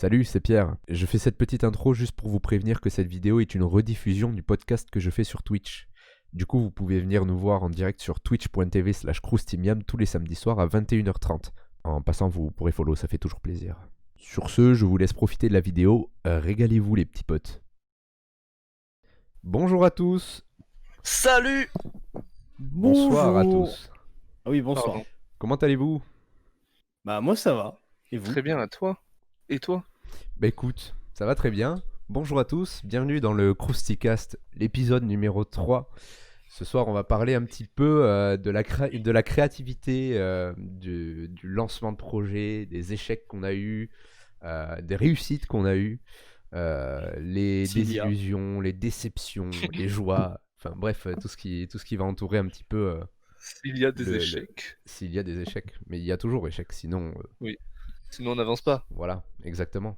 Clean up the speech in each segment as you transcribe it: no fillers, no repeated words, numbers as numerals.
Salut, c'est Pierre. Je fais cette petite intro juste pour vous prévenir que cette vidéo est une rediffusion du podcast que je fais sur Twitch. Du coup, vous pouvez venir nous voir en direct sur twitch.tv/croustimiam tous les samedis soirs à 21h30. En passant, vous pourrez follow, ça fait toujours plaisir. Sur ce, je vous laisse profiter de la vidéo. Régalez-vous les petits potes. Bonjour à tous. Salut. Bonsoir à Bonjour. tous. Ah oui, bonsoir. Pardon. Comment allez-vous? Bah moi ça va. Et vous? Très bien, à toi. Et toi? Bah écoute, ça va très bien. Bonjour à tous, bienvenue dans le Crousticast, l'épisode numéro 3. Ce soir, on va parler un petit peu de la créativité, du lancement de projet, des échecs qu'on a eus, des réussites qu'on a eues, les S'il y a. désillusions, les déceptions, les joies, enfin bref, tout ce qui va entourer un petit peu S'il y a des le- échecs. s'il y a des échecs. Mais il y a toujours échecs, sinon Sinon, on n'avance pas. voilà, exactement.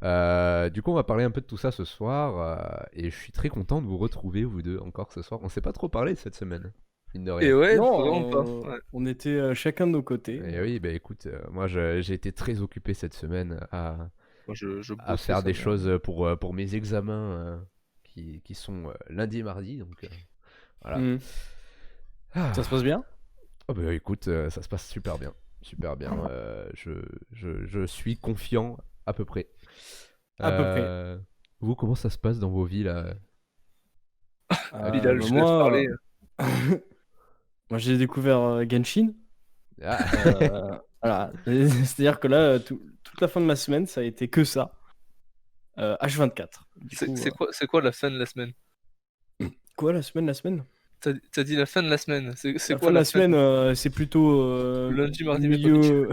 Du coup, on va parler un peu de tout ça ce soir, et je suis très content de vous retrouver, vous deux, encore ce soir. On s'est pas trop parlé cette semaine, mine de rien. Et ouais, Non, vraiment pas. Ouais. on était chacun de nos côtés. Et oui, bah écoute, moi j'ai été très occupé cette semaine à Moi, je à bossais faire ça, des mais- choses pour mes examens qui sont lundi et mardi, donc voilà. Mhm. Ah. Ça se passe bien? Oh bah écoute, ça se passe super bien, super bien. Je suis confiant à peu près. À peu près. Vous, comment ça se passe dans vos vies là? Bilal, Bah, je te laisse parler. moi j'ai découvert Genshin. Ah. Voilà. C'est-à-dire que là, toute la fin de ma semaine, ça a été que ça. H24. Du coup, C'est quoi la fin de la semaine? quoi la semaine? T'as dit la fin de la semaine. C'est La quoi fin de la la semaine, c'est plutôt Lundi, mardi, milieu.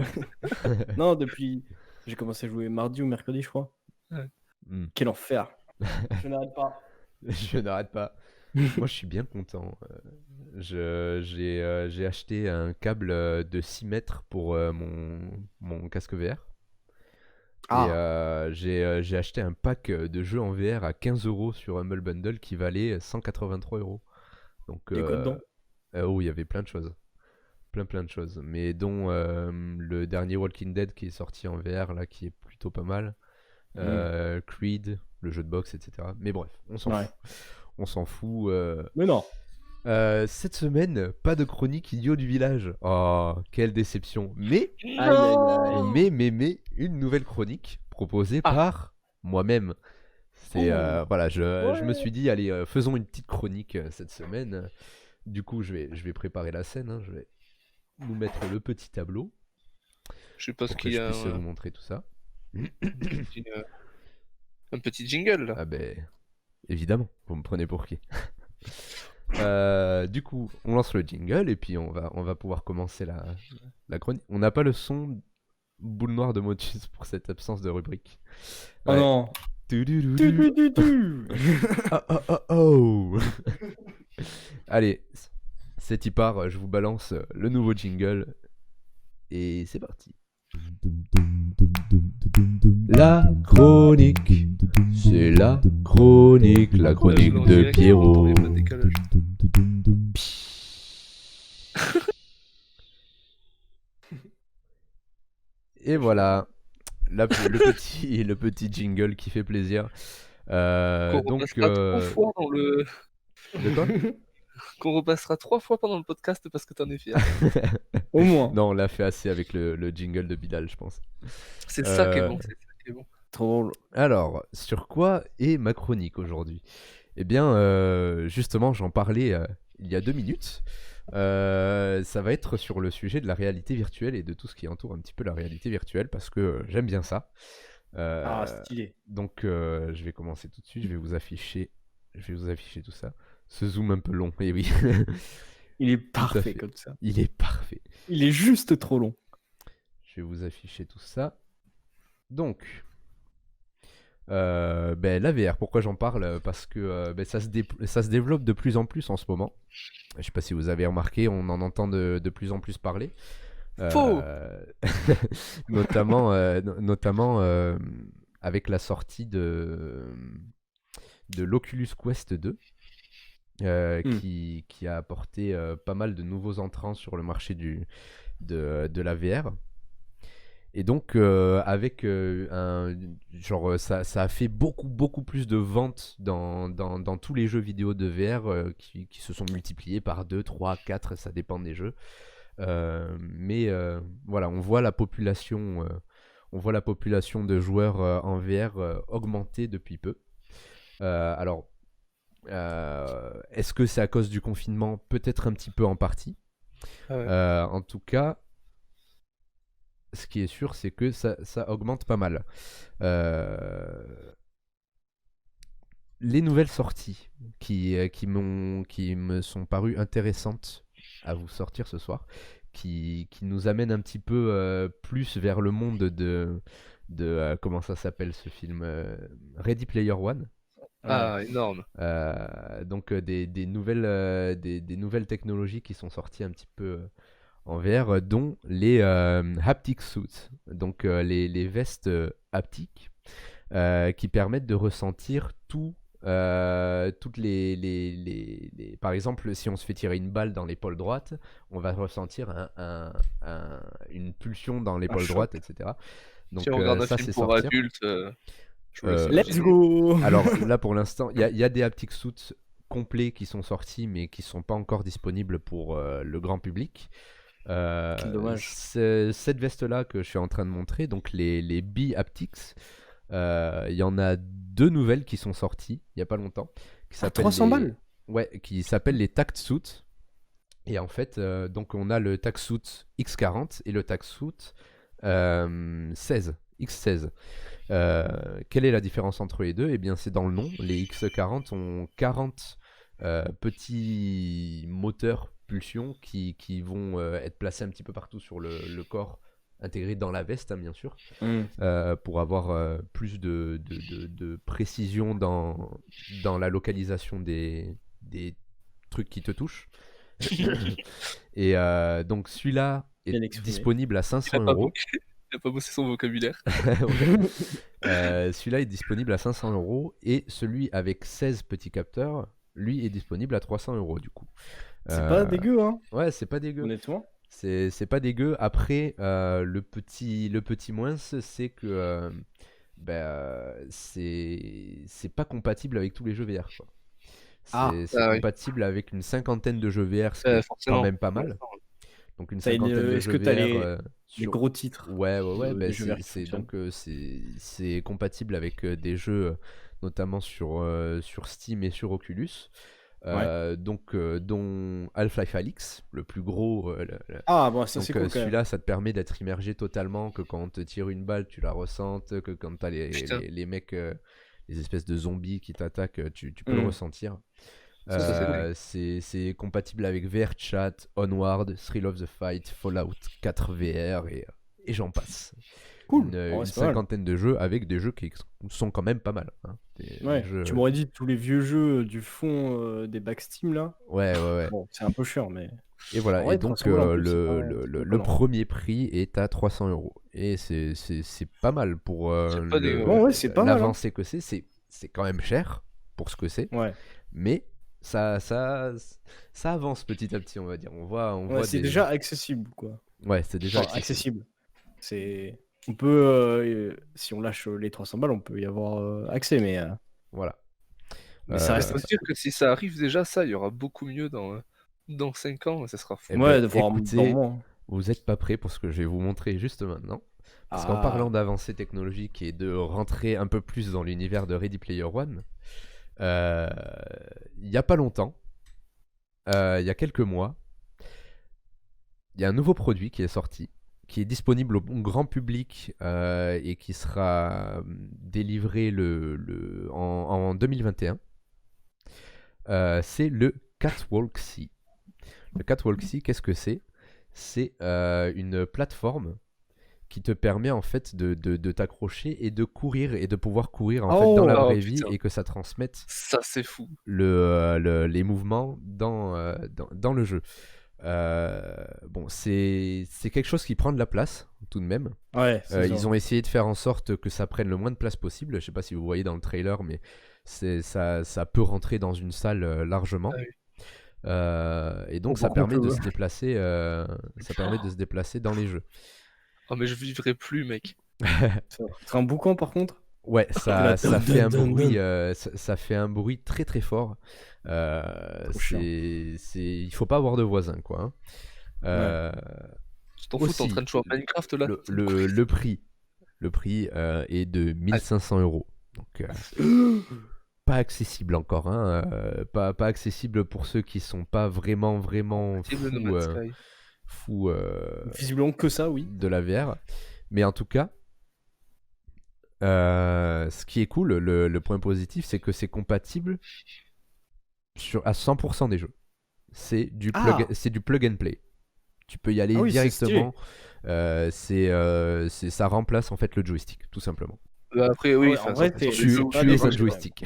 Non, depuis. J'ai commencé à jouer mardi ou mercredi, je crois. Hmm. Quel enfer. Je n'arrête pas. Je n'arrête pas. Moi, je suis bien content. J'ai acheté un câble de 6 mètres pour mon casque VR. Ah. Et j'ai acheté un pack de jeux en VR à 15 € sur Humble Bundle qui valait 183 €. Donc, Il y a quoi dedans? oh, il y avait plein de choses. Plein de choses. Mais dont le dernier Walking Dead qui est sorti en VR, là, qui est plutôt pas mal. Creed, le jeu de boxe, etc. Mais bref, on s'en Ouais. fout. On s'en fout. Mais non. Cette semaine, pas de chronique idiot du village. Oh, quelle déception. Mais, mais, une nouvelle chronique proposée Ah. par moi-même. C'est Oh. voilà, je me Ouais. suis dit, allez, faisons une petite chronique cette semaine. Du coup, je vais préparer la scène. Hein. Je vais nous mettre le petit tableau Je sais pas ce pour que qu'il y je a puisse vous montrer tout ça. un petit jingle là. Ah ben, évidemment, vous me prenez pour qui? Du coup, on lance le jingle et puis on va pouvoir commencer la chronique. On n'a pas le son boule noire de Motus pour cette absence de rubrique. Oh Ouais. non. Tudududu. Oh, oh, oh, oh. Allez, c'est y part, je vous balance le nouveau jingle et c'est parti. La chronique, c'est la chronique de Pierrot. Il y a pas de décalage. Et voilà, le petit jingle qui fait plaisir. Qu'on Donc, repassera 3 fois dans le. de quoi? Qu'on repassera 3 fois pendant le podcast parce que t'en es fier. Au moins. Non, on l'a fait assez avec le jingle de Bilal, je pense. C'est ça qui est bon. C'est ça qui est bon. Trop drôle. Alors, sur quoi est ma chronique aujourd'hui? Eh bien, justement, j'en parlais il y a 2 minutes. Ça va être sur le sujet de la réalité virtuelle et de tout ce qui entoure un petit peu la réalité virtuelle parce que j'aime bien ça. Ah, stylé. Donc, je vais commencer tout de suite. Je vais vous afficher tout ça. Ce zoom un peu long, et oui. Il est fait. parfait comme ça. Il est parfait. Il est juste trop long. Je vais vous afficher tout ça. Donc, la VR, pourquoi j'en parle? Parce que ça se développe de plus en plus en ce moment. Je sais pas si vous avez remarqué, on en entend de plus en plus parler. Faux. Notamment avec la sortie de l'Oculus Quest 2. Qui a apporté pas mal de nouveaux entrants sur le marché de la VR. Et donc, avec ça a fait beaucoup plus de ventes dans tous les jeux vidéo de VR qui se sont multipliés par 2, 3, 4, ça dépend des jeux. Mais voilà, on voit la population de joueurs en VR augmenter depuis peu. Alors, est-ce que c'est à cause du confinement? Peut-être un petit peu en partie. Ouais. En tout cas, ce qui est sûr, c'est que ça augmente pas mal. Les nouvelles sorties qui me sont parues intéressantes à vous sortir ce soir, qui nous amènent un petit peu plus vers le monde de comment ça s'appelle ce film, Ready Player One. Ah, énorme. Donc des nouvelles technologies qui sont sorties un petit peu en VR, dont les haptic suits, donc les vestes haptiques qui permettent de ressentir toutes par exemple, si on se fait tirer une balle dans l'épaule droite, on va ressentir une pulsion dans l'épaule choc. droite, etc. Donc Si on regarde un ça, film c'est pour sortir. adultes, je me le sais Let's aussi. go. Alors là, pour l'instant, il y a des haptic suits complets qui sont sortis, mais qui sont pas encore disponibles pour le grand public. Quel dommage. Cette veste-là que je suis en train de montrer, donc les B-Haptics, il y en a 2 nouvelles qui sont sorties il y a pas longtemps. Qui s'appellent 300 balles. Ouais, qui s'appellent les Tact Suits. Et en fait, donc on a le Tact Suit X40 et le Tact Suit 16, X16. Quelle est la différence entre les deux? Eh bien, c'est dans le nom. Les X40 ont 40 petits moteurs pulsions qui vont être placés un petit peu partout sur le corps, intégrés dans la veste, hein, bien sûr, pour avoir plus de précision dans la localisation des trucs qui te touchent. Et donc celui-là est Bien exprimé. disponible à Il 500 a pas euros. il a pas bossé son vocabulaire. Celui-là est disponible à 500 euros et celui avec 16 petits capteurs, lui, est disponible à 300 euros du coup. C'est pas dégueu, hein, Ouais, c'est pas dégueu. honnêtement. C'est pas dégueu. Après, le petit moins, c'est que c'est pas compatible avec tous les jeux VR, quoi. C'est Ah oui. compatible avec une cinquantaine de jeux VR, ce qui est quand Forcément. même pas mal. Donc une T'as une- cinquantaine de est-ce jeux que t'as VR les sur... gros titres Ouais, bah, des jeux VR qui c'est fonctionnent. donc c'est compatible avec des jeux notamment sur Steam et sur Oculus. Donc dont Half-Life Alyx, le plus gros. Ah, bon, ça Donc c'est cool quand même. celui-là, ça te permet d'être immergé totalement, que quand on te tire une balle, tu la ressentes, que quand t'as Putain. les mecs, les espèces de zombies qui t'attaquent, tu peux le ressentir. Ça, c'est C'est compatible avec VRChat, Onward, Thrill of the Fight, Fallout 4 VR et j'en passe. Cool. Une Ouais, c'est pas mal. cinquantaine de jeux avec des jeux qui sont quand même pas mal, hein. Des Ouais, jeux- tu m'aurais dit tous les vieux jeux du fond des back Steam là. Ouais. Bon, c'est un peu chiant, mais. Et voilà, En vrai, et donc 300 balles en plus, c'est pas- le c'est pas le déconnant. premier prix est à 300 euros. Et c'est pas mal pour C'est pas dégueu. Bon, ouais, c'est pas mal, hein. l'avancée que c'est. C'est quand même cher pour ce que c'est, Ouais, mais ça avance petit à petit, on va dire. On voit ouais, c'est des... déjà accessible quoi. Ouais, c'est déjà Enfin, accessible. accessible. C'est. On peut, si on lâche les 300 balles, on peut y avoir accès, mais. Voilà. Mais ça reste Ça veut dire que si ça arrive déjà, ça, il y aura beaucoup mieux dans 5 ans, ça sera fou. Eh Ouais, ben, voire écoutez, dans moins. vous êtes pas prêts pour ce que je vais vous montrer juste maintenant. Parce qu'en Ah. parlant d'avancée technologique et de rentrer un peu plus dans l'univers de Ready Player One, il y a pas longtemps, il y a quelques mois, il y a un nouveau produit qui est sorti, qui est disponible au grand public et qui sera délivré en 2021. C'est le Catwalk C. Le Catwalk C, qu'est-ce que c'est? C'est une plateforme qui te permet en fait de t'accrocher et de courir et de pouvoir courir en fait dans la vraie vie putain. et que ça transmette Ça, c'est fou. les mouvements dans le jeu. Bon, c'est quelque chose qui prend de la place tout de même. Ouais, c'est Ils ça. ont essayé de faire en sorte que ça prenne le moins de place possible. Je sais pas si vous voyez dans le trailer, mais ça peut rentrer dans une salle largement. Ah oui. Et donc Oh, ça par permet contre, de se déplacer, ça permet de se déplacer dans les jeux. Oh, mais je vivrai plus, mec. Ça serait un boucan par contre. Ouais, La ça fait un dun, dun, bruit, dun. ça fait un bruit très très fort. Trop chiant. Il faut pas avoir de voisins, quoi, hein. Ouais. Tu t'en fous, t'es en train Aussi, de jouer à Minecraft là? le prix est de 1500 euros. Donc, pas accessible encore, hein, pas accessible pour ceux qui sont pas vraiment Vive le No fous, Man's Sky. fous Visiblement que ça, oui. de la VR. Mais en tout cas, ce qui est cool, le point positif, c'est que c'est compatible à 100% des jeux. C'est du Ah. plug and play. Tu peux y aller Ah oui, c'est stylé. directement. Ça remplace en fait le joystick, tout simplement. Bah, après, oui, Ouais, en vrai, sur t'es- les c'est jeux, pas Tu des es un roches, quand même. joystick.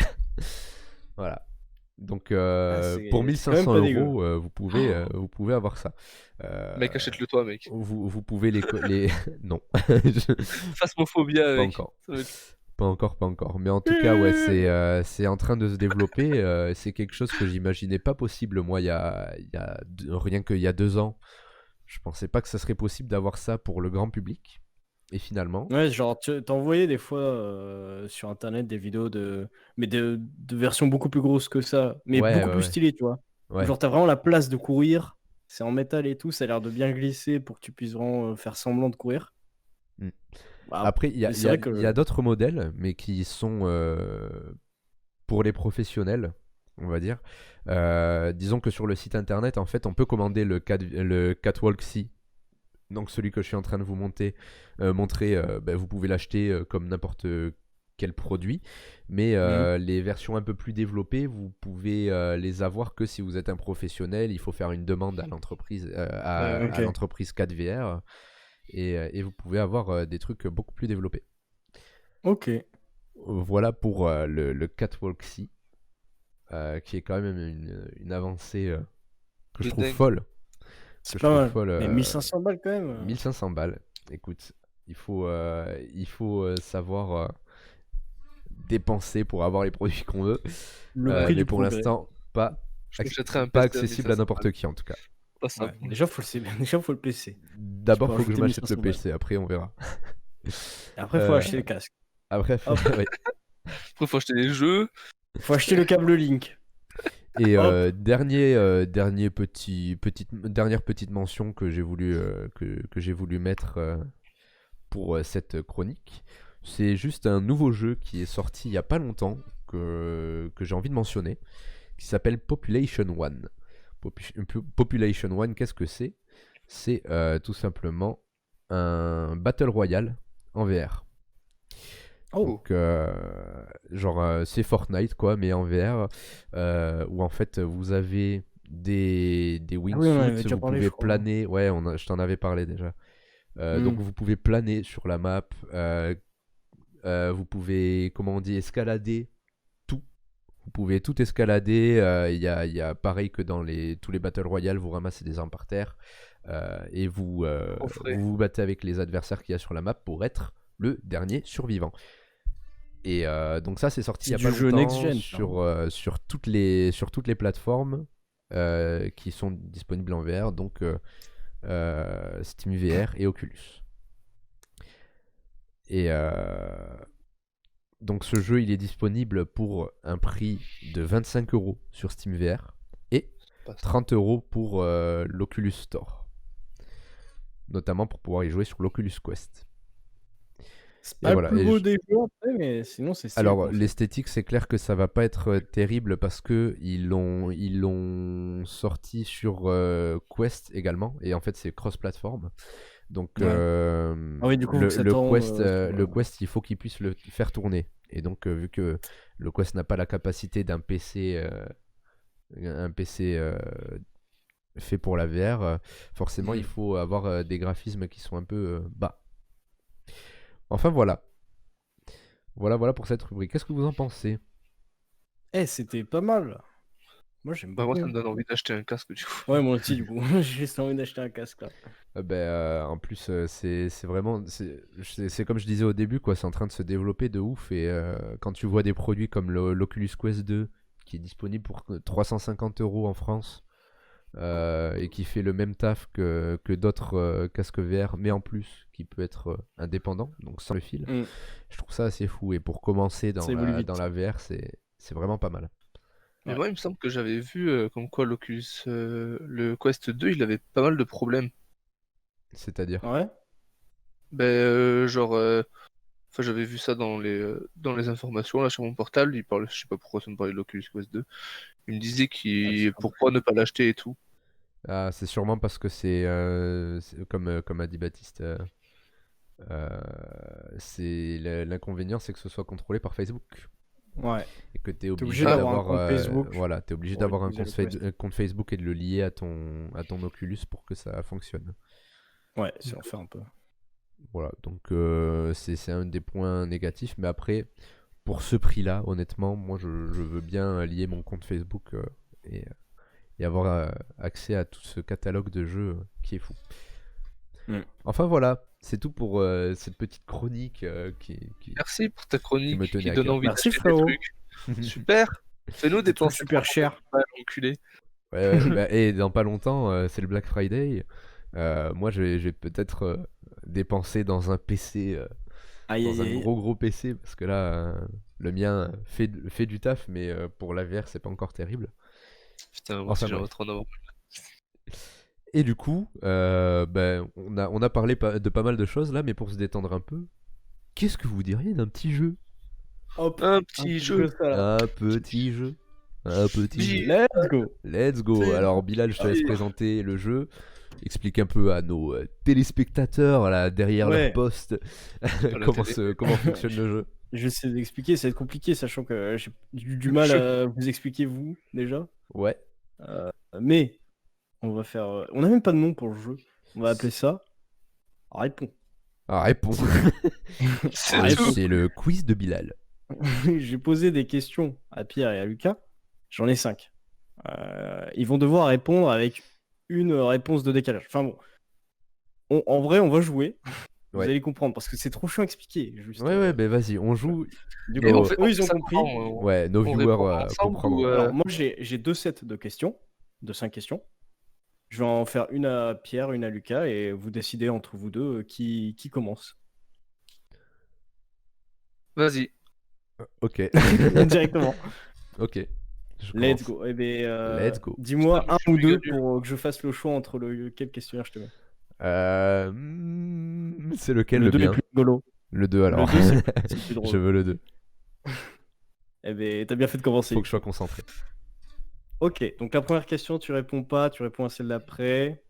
Voilà. Donc c'est pour quand même 1500 pas dégueu. euros, vous pouvez avoir ça. Mec, achète-le toi, mec. Vous pouvez les... Non. Phasmophobia, Pas mec. encore. Ça va être- Pas encore. Mais en tout cas, ouais, c'est en train de se développer. C'est quelque chose que j'imaginais pas possible, moi, rien qu'il y a 2 ans. Je pensais pas que ça serait possible d'avoir ça pour le grand public. Et finalement, Ouais, genre, t'envoyais des fois sur internet des vidéos mais de versions beaucoup plus grosses que ça, mais Ouais, beaucoup ouais, plus ouais. stylées, tu vois. Ouais. Genre, t'as vraiment la place de courir, c'est en métal et tout, ça a l'air de bien glisser pour que tu puisses vraiment faire semblant de courir. Mm. Bah, Après, mais c'est vrai que. il y a d'autres modèles, mais qui sont pour les professionnels, on va dire. Disons que sur le site internet, en fait, on peut commander le Catwalk C. Donc celui que je suis en train de vous montrer, vous pouvez l'acheter comme n'importe quel produit. Mais les versions un peu plus développées, vous pouvez les avoir que si vous êtes un professionnel. Il faut faire une demande à l'entreprise, à Ok. l'entreprise 4VR. Et vous pouvez avoir des trucs beaucoup plus développés. Ok. Voilà pour le Catwalk C, qui est quand même une avancée que je De trouve dingue. folle. C'est pas mal. Mais Mais 1500 balles quand même. 1500 balles. Écoute, il faut savoir dépenser pour avoir les produits qu'on veut. Le prix Mais du pour progrès. l'instant, Je m'achèterais un pas PC à accessible à 1500 n'importe balles. qui en tout cas. Pas ça. Ouais, déjà, faut le PC. D'abord, peux faut que je rajouter m'achète le 1500 balles. PC, après on verra. Et après, faut Euh, acheter le casque. Après, Hop. ouais. Après, faut acheter les jeux. Faut acheter le câble Link. Et Hop. dernière petite mention que j'ai voulu mettre pour cette chronique, c'est juste un nouveau jeu qui est sorti il y a pas longtemps que j'ai envie de mentionner, qui s'appelle Population One. Population One, qu'est-ce que c'est? C'est tout simplement un Battle Royale en VR. Oh. Donc, c'est Fortnite, quoi, mais en VR, où en fait, vous avez des oui, on en avait wingsuits, déjà vous parlé, pouvez je crois. planer. Ouais, je t'en avais parlé déjà. Donc, vous pouvez planer sur la map. Vous pouvez, comment on dit, escalader tout. Vous pouvez tout escalader. Il y a pareil que dans tous les Battle Royale, vous ramassez des armes par terre. Et vous vous battez avec les adversaires qu'il y a sur la map pour être le dernier survivant. Et donc ça, c'est sorti il y a pas du jeu longtemps next-gen, sur toutes les plateformes qui sont disponibles en VR, donc Steam VR et Oculus. Et donc ce jeu, il est disponible pour un prix de 25 € sur Steam VR et 30 € pour l'Oculus Store, notamment pour pouvoir y jouer sur l'Oculus Quest. C'est pas voilà, le plus beau des jeux après, mais sinon c'est stylé. Alors l'esthétique, c'est clair que ça va pas être terrible parce que ils l'ont sorti sur Quest également, et en fait c'est cross-platform. Donc ah oui, du coup, le Quest, il faut qu'il puisse le faire tourner. Et donc vu que le Quest n'a pas la capacité d'un PC fait pour la VR, forcément il faut avoir des graphismes qui sont un peu bas. Enfin voilà. Voilà pour cette rubrique. Qu'est-ce que vous en pensez? C'était pas mal. Moi j'aime Bah, beaucoup. moi, ça me donne envie d'acheter un casque du coup. Ouais, moi aussi, du coup. J'ai juste envie d'acheter un casque là. En plus, c'est vraiment. C'est comme je disais au début, quoi. C'est en train de se développer de ouf. Et quand tu vois des produits comme l'Oculus Quest 2 qui est disponible pour 350 € en France, et qui fait le même taf que d'autres casques VR, mais en plus qui peut être indépendant, donc sans le fil. Mm. Je trouve ça assez fou. Et pour commencer Ça évolue vite. dans la VR, c'est vraiment pas mal. Mais Ouais. moi, il me semble que j'avais vu comme quoi l'Oculus, le Quest 2, il avait pas mal de problèmes. C'est-à-dire. Ouais. Genre, enfin, j'avais vu ça dans les informations là sur mon portable. Il parlait, je sais pas pourquoi ça me parlait de l'Oculus Quest 2. Il me disait pourquoi ne pas l'acheter et tout. Ah, c'est sûrement parce que c'est comme a dit Baptiste. L'inconvénient, c'est que ce soit contrôlé par Facebook. Ouais. Et que tu es obligé obligé d'avoir un d'avoir compte Facebook voilà, t'es obligé pour d'avoir un utiliser le Quest. compte Facebook et de le lier à ton Oculus pour que ça fonctionne. Ouais, c'est l'enfer un peu. Voilà, donc c'est un des points négatifs. Mais après, pour ce prix-là, honnêtement, moi je veux bien lier mon compte Facebook et avoir accès à tout ce catalogue de jeux qui est fou. Mm. Enfin voilà, c'est tout pour cette petite chronique Merci pour ta chronique me tenait qui à donne cœur. envie Merci, d'acheter des frérot. trucs. Super. Fais-nous Des trucs dépenser super 300 chers. balles, enculé. Ouais, bah, et dans pas longtemps, c'est le Black Friday. Moi, je vais peut-être dépenser dans un PC, Aïe, dans aïe, un aïe. gros PC, parce que là, le mien fait du taf, mais pour la VR, c'est pas encore terrible. Putain, moi Enfin aussi j'aimerais bref. trop en avoir. Et du coup, ben, on a parlé de pas mal de choses là, mais pour se détendre un peu, qu'est-ce que vous diriez d'un petit jeu? Hop, Un un petit petit jeu. peu ça là. Un petit jeu. Un petit jeu. Let's go. Let's go. C'est Alors Bilal, je te laisse présenter le jeu. Explique un peu à nos téléspectateurs là derrière leur Ouais. poste la télé. comment fonctionne le jeu. Je vais essayer d'expliquer, ça va être compliqué, sachant que j'ai du mal à vous expliquer vous déjà. Ouais. Mais on va faire. On n'a même pas de nom pour le jeu. On va appeler ça. Réponds. Ah, réponds. C'est Ah, tout. réponds. C'est le quiz de Bilal. J'ai posé des questions à Pierre et à Lucas. J'en ai 5. Ils vont devoir répondre avec une réponse de décalage. Enfin bon. En vrai, on va jouer. Vous Ouais. allez comprendre parce que c'est trop chiant à expliquer. Juste, Ouais, ben vas-y, on joue. Du Et coup, on eux, fait ils ont ça compris. comment, Ouais, nos on viewers répond ensemble comprendront. ou, Alors, moi, j'ai 2 sets de questions, de 5 questions. Je vais en faire une à Pierre, une à Lucas, et vous décidez entre vous deux qui commence. Vas-y. Ok. Directement. Ok. Je Let's commence. go. Eh ben, Let's go. dis-moi Putain, un je suis ou méga deux nul. pour que je fasse le choix entre quel questionnaire je te mets. C'est lequel Le le 2 est bien? plus rigolo. Le 2 alors. Le 2, c'est le plus drôle. Je veux le 2. Eh ben, t'as bien fait de commencer. Faut que je sois concentré. Ok, donc la première question, tu réponds pas, tu réponds à celle d'après.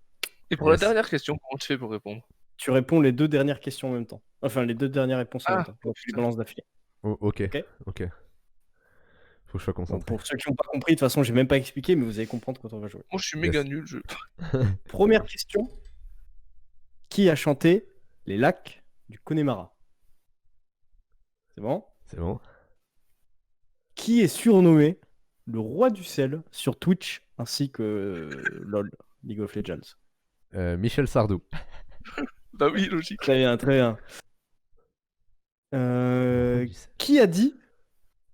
Et pour la Yes. dernière question, comment tu fais pour répondre? Tu réponds les 2 dernières questions en même temps. Enfin, les 2 dernières réponses en Ah, même temps. Tu les putain. balances d'affilée. Oh, ok. Ok. Ok. Faut que je sois Bon, concentré. pour ceux qui n'ont pas compris, de toute façon, j'ai même pas expliqué, mais vous allez comprendre quand on va jouer. Moi, je suis méga Yes. nul. Première question. Qui a chanté Les lacs du Connemara? C'est bon? C'est bon. Qui est surnommé le roi du sel sur Twitch ainsi que LoL, League of Legends? Michel Sardou. Bah oui, logique. Très bien, très bien. Qui a dit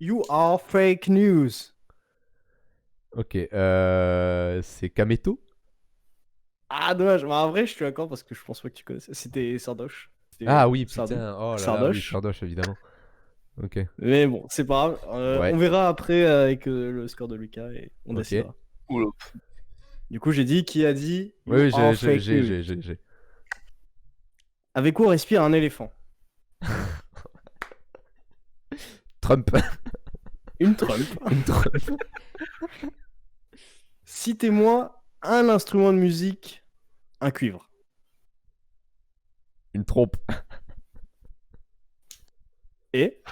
You are fake news? Ok. C'est Kameto. Ah, dommage. Mais en vrai, je suis d'accord parce que je pense pas que tu connaissais. C'était Sardoche. C'était Ah oui, Sardou. putain. Oh là là, oui, Sardoche. Sardoche, évidemment. Ok. Mais bon, c'est pas grave. Ouais. On verra après avec le score de Lucas et on Ok. décidera. Oula. Du coup, j'ai dit qui a dit You Oui, are fake news. j'ai. Avec quoi respire un éléphant? Trump. Une trompe. Une Trump. Citez-moi un instrument de musique, un cuivre. Une trompe. Et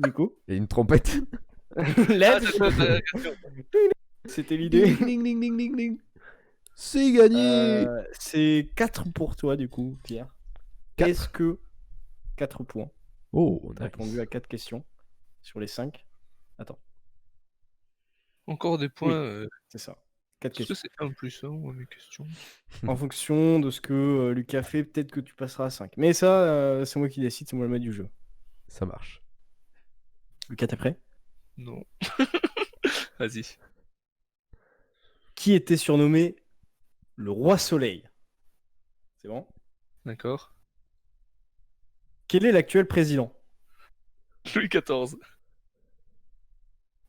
du coup, Et une trompette. let's go. C'était l'idée. Ding, ding, ding, ding, ding. C'est gagné. C'est 4 pour toi du coup, Pierre. Quatre. Est-ce que 4 points? Oh, T'as répondu nice. à 4 questions sur les 5. Attends, Encore des points. c'est ça. 4 Est-ce que questions. c'est 1 plus 1 ou mes questions? En fonction de ce que Lucas fait, peut-être que tu passeras à 5. Mais ça, c'est moi qui décide, c'est moi le maître du jeu. Ça marche. Lucas, t'es prêt? Non. Vas-y. qui était surnommé le roi soleil? C'est bon. D'accord. Quel est l'actuel président? Louis XIV.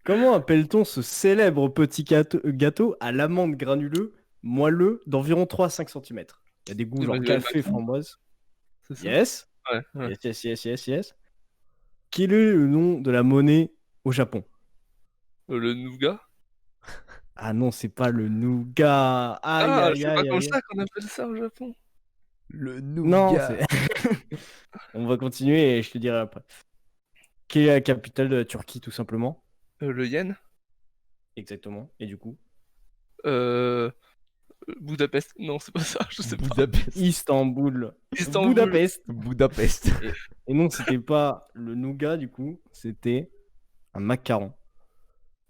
Comment appelle-t-on ce célèbre petit gâteau à l'amande granuleux, moelleux, d'environ 3 à 5 cm? Il y a des goûts genre Emmanuel café, Macron, framboise. c'est ça? Yes. Ouais, ouais. Yes, yes, yes, yes, yes. Quel est le nom de la monnaie au Japon? Le nougat? Ah non, c'est pas le nougat. Aïe, Ah, aïe, c'est pas aïe, comme aïe. ça qu'on appelle ça au Japon. Le Non, nougat. c'est. On va continuer et je te dirai après. Quelle est la capitale de la Turquie, tout simplement? Le yen? Exactement. Et du coup? Euh... Budapest? Non, c'est pas ça, je sais pas. Budapest. Istanbul. Istanbul. Budapest. Budapest. Et non, c'était pas le nougat, du coup, c'était un macaron.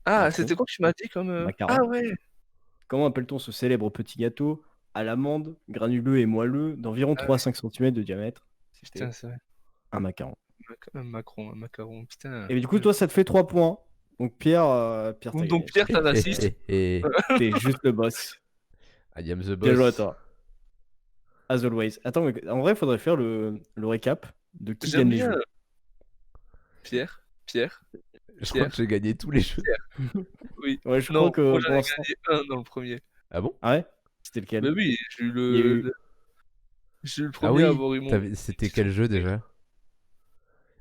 Ah, Macron. c'était quoi que tu m'as dit comme... Macaron. Ah ouais. Comment appelle-t-on ce célèbre petit gâteau à l'amande, granuleux et moelleux, d'environ 3 à 5 cm de diamètre? C'était Putain, c'est vrai. un macaron. Un Macron, un macaron, putain. Et du coup, toi, ça te fait 3 points. Donc, Pierre, t'as Donc gagné. Pierre, t'en as 6. T'es juste le boss. I am the Bien joué à boss. toi. As always. Attends, mais en vrai, il faudrait faire le récap de qui J'aime gagne les bien. jeux. Pierre. Je crois que j'ai gagné tous les jeux. Oui. Ouais, je Non, crois que moi pour j'en ai l'instant. gagné un dans le premier. Ah bon? Ah ouais? C'était lequel? Mais oui, j'ai eu Il y a eu- J'ai eu le Ah premier à oui. avoir eu mon... C'était quel jeu déjà?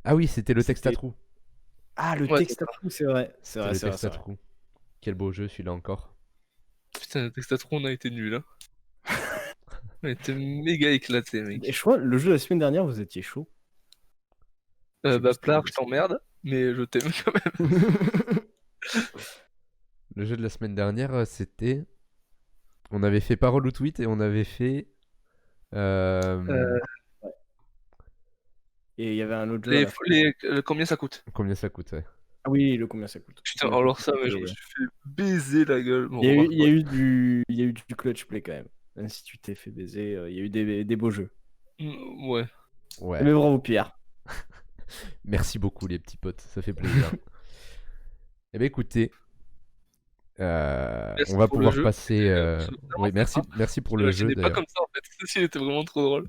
Ah oui, c'était le texte à C'était- trous. Ah, le Ouais, texte à trous, c'est vrai. C'est C'était vrai, le c'est vrai, texte c'est à vrai. trous. Quel beau jeu celui-là encore. Putain, le Textatron, on a été nuls, hein. On a été méga éclatés, mec. Et je crois, le jeu de la semaine dernière, vous étiez chaud. Je sais Bah, plus ce que Plard, vous je t'emmerde, mais je t'aime quand même. Le jeu de la semaine dernière, c'était... On avait fait parole ou tweet et on avait fait... Et il y avait un autre jeu. à la fin. Combien ça coûte? Combien ça coûte, ouais. Ah oui, le combien ça coûte. Putain, Combien ça alors coûte, ça, mais je c'était- me suis fait baiser la gueule. Bon, Il y a eu, remarque, il y a eu du, il y a eu du clutch play quand même. Même si tu t'es fait baiser, il y a eu des beaux jeux. ouais. Ouais. Mais bravo Pierre. Merci beaucoup les petits potes, ça fait plaisir. Eh bien écoutez, Merci on va pour le pouvoir jeu. passer... C'est vraiment Oui, merci, sympa. merci pour Je le jeu l'imaginais pas d'ailleurs. comme ça en fait. Ceci était vraiment trop drôle.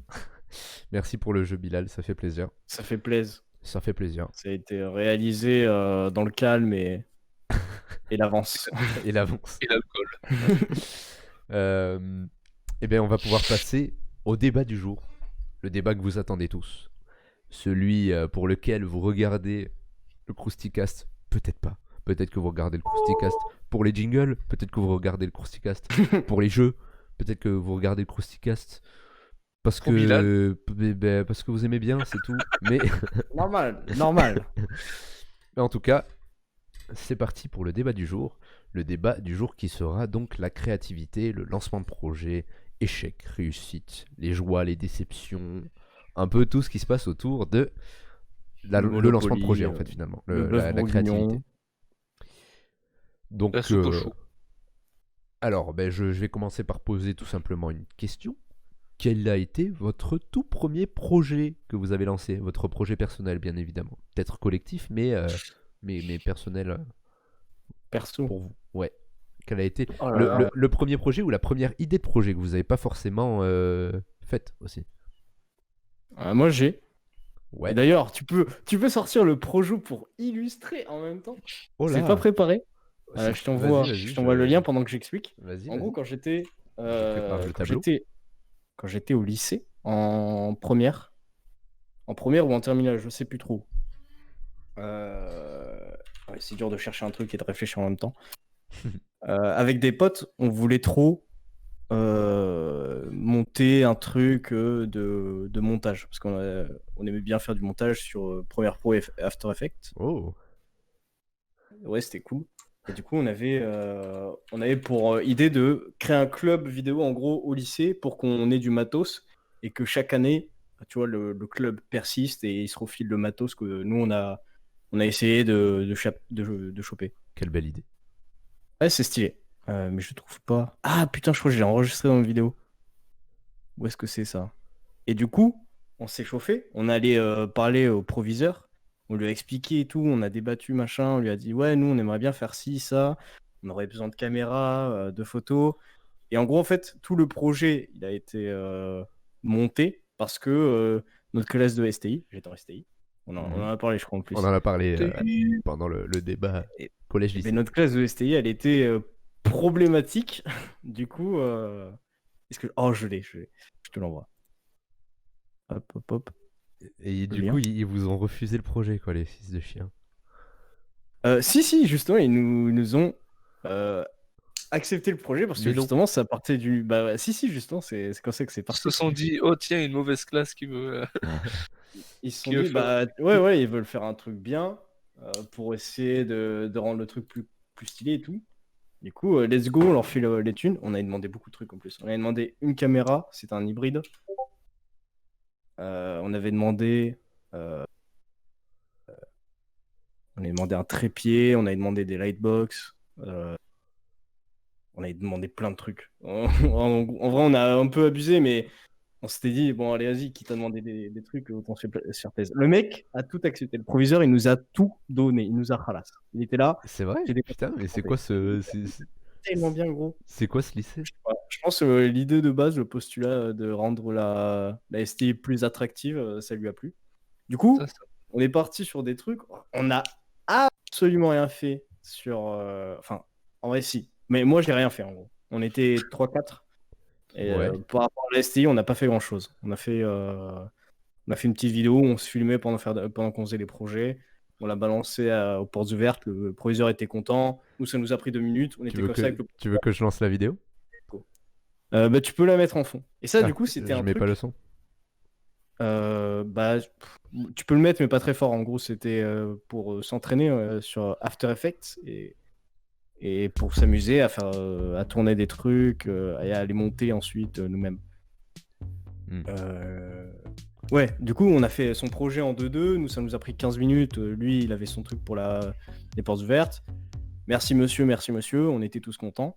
Merci pour le jeu Bilal, ça fait plaisir. Ça fait plaisir. Ça fait plaisir. Ça a été réalisé dans le calme et l'avance. Et l'avance. Et l'alcool. Eh bien on va pouvoir passer au débat du jour. Le débat que vous attendez tous. Celui pour lequel vous regardez le Crousticast, peut-être pas. Peut-être que vous regardez le Crousticast pour les jingles, peut-être que vous regardez le Crousticast pour les jeux, peut-être que vous regardez le Crousticast parce Pour Bilal. parce que vous aimez bien, c'est tout. Mais Normal, normal. en tout cas, c'est parti pour le débat du jour. Le débat du jour qui sera donc la créativité, le lancement de projet, échec, réussite, les joies, les déceptions, un peu tout ce qui se passe autour de Le le lancement de Monopoly, projet en fait finalement, le bœuf la bourguignon. créativité. Donc, La soupe au chou. alors, je vais commencer par poser tout simplement une question. Quel a été votre tout premier projet que vous avez lancé? Votre projet personnel, bien évidemment. Peut-être collectif, mais personnel Perso. pour vous. Ouais. Quel a été Oh là là. le premier projet ou la première idée de projet que vous n'avez pas forcément faite aussi? Moi j'ai. Ouais. Et d'ailleurs, tu peux sortir le projo pour illustrer en même temps. Oh C'est là. pas préparé. C'est- Je t'envoie vas-y, je t'envoie le lien pendant que j'explique. Vas-y, En gros, vas-y. quand j'étais prépare le tableau. quand j'étais au lycée, en première ou en terminale, je sais plus trop. Ouais, c'est dur de chercher un truc et de réfléchir en même temps. Avec des potes, on voulait trop monter un truc de montage parce on aimait bien faire du montage sur Premiere Pro et After Effects. Oh. Ouais, c'était cool. Et du coup, on avait pour idée de créer un club vidéo en gros au lycée pour qu'on ait du matos et que chaque année, tu vois, le club persiste et il se refile le matos que nous on a essayé de choper. Quelle belle idée. Ouais, c'est stylé. Mais je trouve pas. Ah putain, je crois que j'ai enregistré dans une vidéo. Où est-ce que c'est ça? Et du coup, on s'est chauffé. On allait parler au proviseur. On lui a expliqué et tout. On a débattu, machin. On lui a dit, ouais, nous, on aimerait bien faire ci, ça. on aurait besoin de caméras, de photos. Et en gros, en fait, tout le projet, il a été monté parce que notre classe de STI, j'étais en STI, on en a parlé, je crois, en plus. On en a parlé Et- pendant le débat Et- collège-lycée. Mais notre classe de STI, elle était problématique. Du coup, est-ce que. Oh, je l'ai. Je te l'envoie. Hop, hop, hop. Et du lien. coup, ils vous ont refusé le projet, quoi, les fils de chien. Si, justement, ils nous ont accepté le projet parce que Mais non. justement, ça partait du. Bah, ouais, si, justement, c'est comme ça que c'est Ils parti. se sont dit, oh tiens, une mauvaise classe qui veut. Ils se sont Qui veut dit, bah, ouais, ils veulent faire un truc bien pour essayer de rendre le truc plus stylé et tout. Du coup, let's go, on leur fait les thunes. On a demandé beaucoup de trucs en plus. On avait demandé une caméra, c'était un hybride. On avait demandé. On avait demandé un trépied, on avait demandé des lightbox. On avait demandé plein de trucs. En vrai, on a un peu abusé, mais on s'était dit, bon, allez, vas-y, quitte à demander des trucs, autant se faire plaisir. Le mec a tout accepté. Le proviseur, il nous a tout donné. Il nous a ralasse. Il était là. C'est vrai? J'ai des Putain, mais c'est comptes. quoi ce... Tellement bien, gros. C'est quoi ce lycée? Je pense que l'idée de base, le postulat de rendre la STI plus attractive, ça lui a plu. Du coup, Ça, ça. on est parti sur des trucs. On n'a absolument rien fait sur. Enfin, en vrai, si. Mais moi, j'ai rien fait en gros. On était 3-4. Et Ouais. par rapport à la STI, on n'a pas fait grand chose. On a fait une petite vidéo où on se filmait pendant qu'on faisait les projets. On l'a balancé aux portes ouvertes. Le proviseur était content. Nous, ça nous a pris 2 minutes. On était comme ça avec le. Tu veux que je lance la vidéo? Bah, tu peux la mettre en fond. Et ça, Ah, du coup, c'était je un mets truc. pas le son. Bah, tu peux le mettre, mais pas très fort. En gros, c'était pour s'entraîner sur After Effects et pour s'amuser à faire, à tourner des trucs et à les monter ensuite nous-mêmes. Hmm. Ouais, du coup, on a fait son projet en 2-2. Nous, ça nous a pris 15 minutes. Lui, il avait son truc pour les portes ouvertes. Merci monsieur. On était tous contents.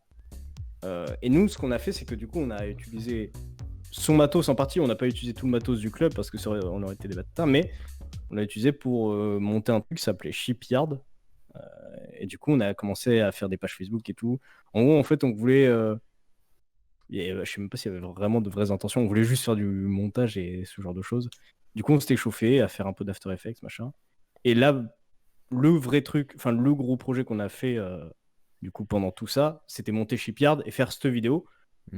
Et nous, ce qu'on a fait, c'est que du coup, on a utilisé son matos en partie. On n'a pas utilisé tout le matos du club parce que on aurait été des bâtards, mais on l'a utilisé pour monter un truc qui s'appelait Shipyard. Et du coup, on a commencé à faire des pages Facebook et tout. En gros, en fait, on voulait. Je sais même pas s'il y avait vraiment de vraies intentions. On voulait juste faire du montage et ce genre de choses. Du coup, on s'était chauffé à faire un peu d'After Effects, machin. Et là, le vrai truc, enfin, le gros projet qu'on a fait du coup pendant tout ça, c'était monter Shipyard et faire cette vidéo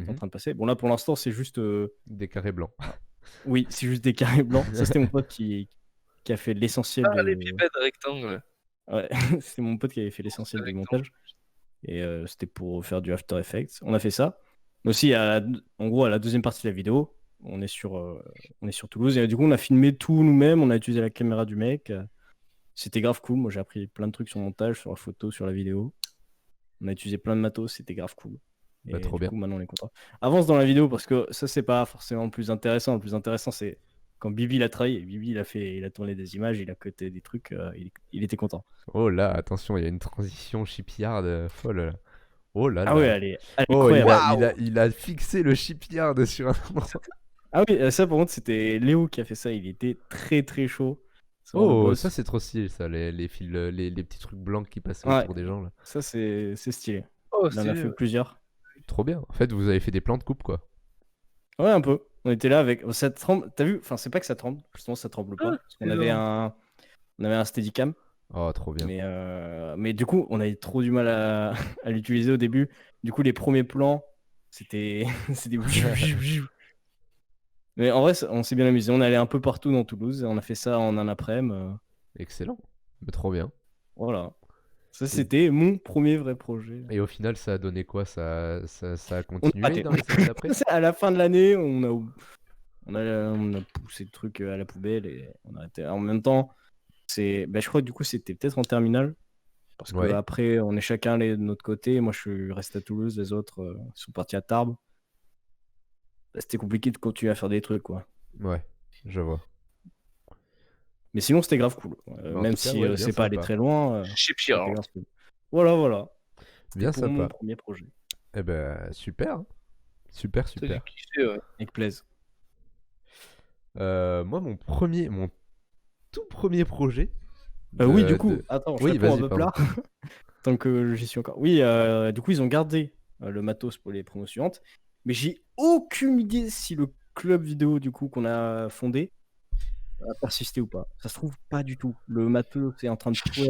en train de passer. Bon, là, pour l'instant, c'est juste. Des carrés blancs. Oui, c'est juste des carrés blancs. Ça, c'était mon pote qui a fait l'essentiel Ah, les pipettes rectangles. Ouais, c'était mon pote qui avait fait l'essentiel du montage. Et c'était pour faire du After Effects. On a fait ça. Aussi, en gros, à la deuxième partie de la vidéo, on est sur Toulouse. Et du coup, on a filmé tout nous-mêmes. On a utilisé la caméra du mec. C'était grave cool. Moi, j'ai appris plein de trucs sur le montage, sur la photo, sur la vidéo. On a utilisé plein de matos. C'était grave cool. Bah, Et trop du bien. coup, maintenant, on est content. Avance dans la vidéo parce que ça, c'est pas forcément le plus intéressant. Le plus intéressant, c'est quand Bibi l'a travaillé. Bibi, il a tourné des images, il a coté des trucs. Il était content. Oh là, attention, il y a une transition shipyard folle là. Oh là là. Ah ouais, elle est Oh, incroyable. il a fixé le shipyard sur un endroit. Ah oui, ça par contre, c'était Léo qui a fait ça. Il était très très chaud. C'est vraiment le Oh, boss. ça c'est trop stylé ça, les fils, les petits trucs blancs qui passaient Ouais. autour des gens là. Ça, c'est stylé. Oh, Il en a fait plusieurs. Trop bien. En fait, vous avez fait des plans de coupe quoi. Ouais, un peu. On était là avec. Ça tremble. T'as vu? Enfin, c'est pas que ça tremble. Justement, ça tremble pas. Parce qu'on avait un Steadicam. Oh, trop bien. Mais du coup, on avait trop du mal à l'utiliser au début. Du coup, les premiers plans, c'était. Mais en vrai, on s'est bien amusé. On est allé un peu partout dans Toulouse. Et on a fait ça en un après-midi. Excellent. Mais trop bien. Voilà. Ça, c'était mon premier vrai projet. Et au final, ça a donné quoi? Ça a On a continué raté. dans les années d'après? À la fin de l'année, on a poussé le truc à la poubelle et on a arrêté. En même temps, je crois que du coup, c'était peut-être en terminale. Parce que Ouais. après, on est chacun de notre côté. Moi, je suis resté à Toulouse. Les autres sont partis à Tarbes. C'était compliqué de continuer à faire des trucs, quoi. Ouais, je vois. Mais sinon, c'était grave cool. En Même tout cas, si ouais, bien c'est pas allé sympa. très loin. Shipyard. c'était grave cool. Voilà. Bien C'était pour mon sympa. premier projet. Eh ben, super. hein. Super. T'as dû kiffer, ouais. Avec plaisir. Moi, mon tout premier projet. Oui, du coup, attends, je Oui, réponds à vas-y, Beplar. Tant que j'y suis encore. Oui, du coup, ils ont gardé le matos pour les promos suivantes. Mais j'ai aucune idée si le club vidéo, du coup, qu'on a fondé a persisté ou pas. Ça se trouve pas du tout. Le matos est en train de pourrir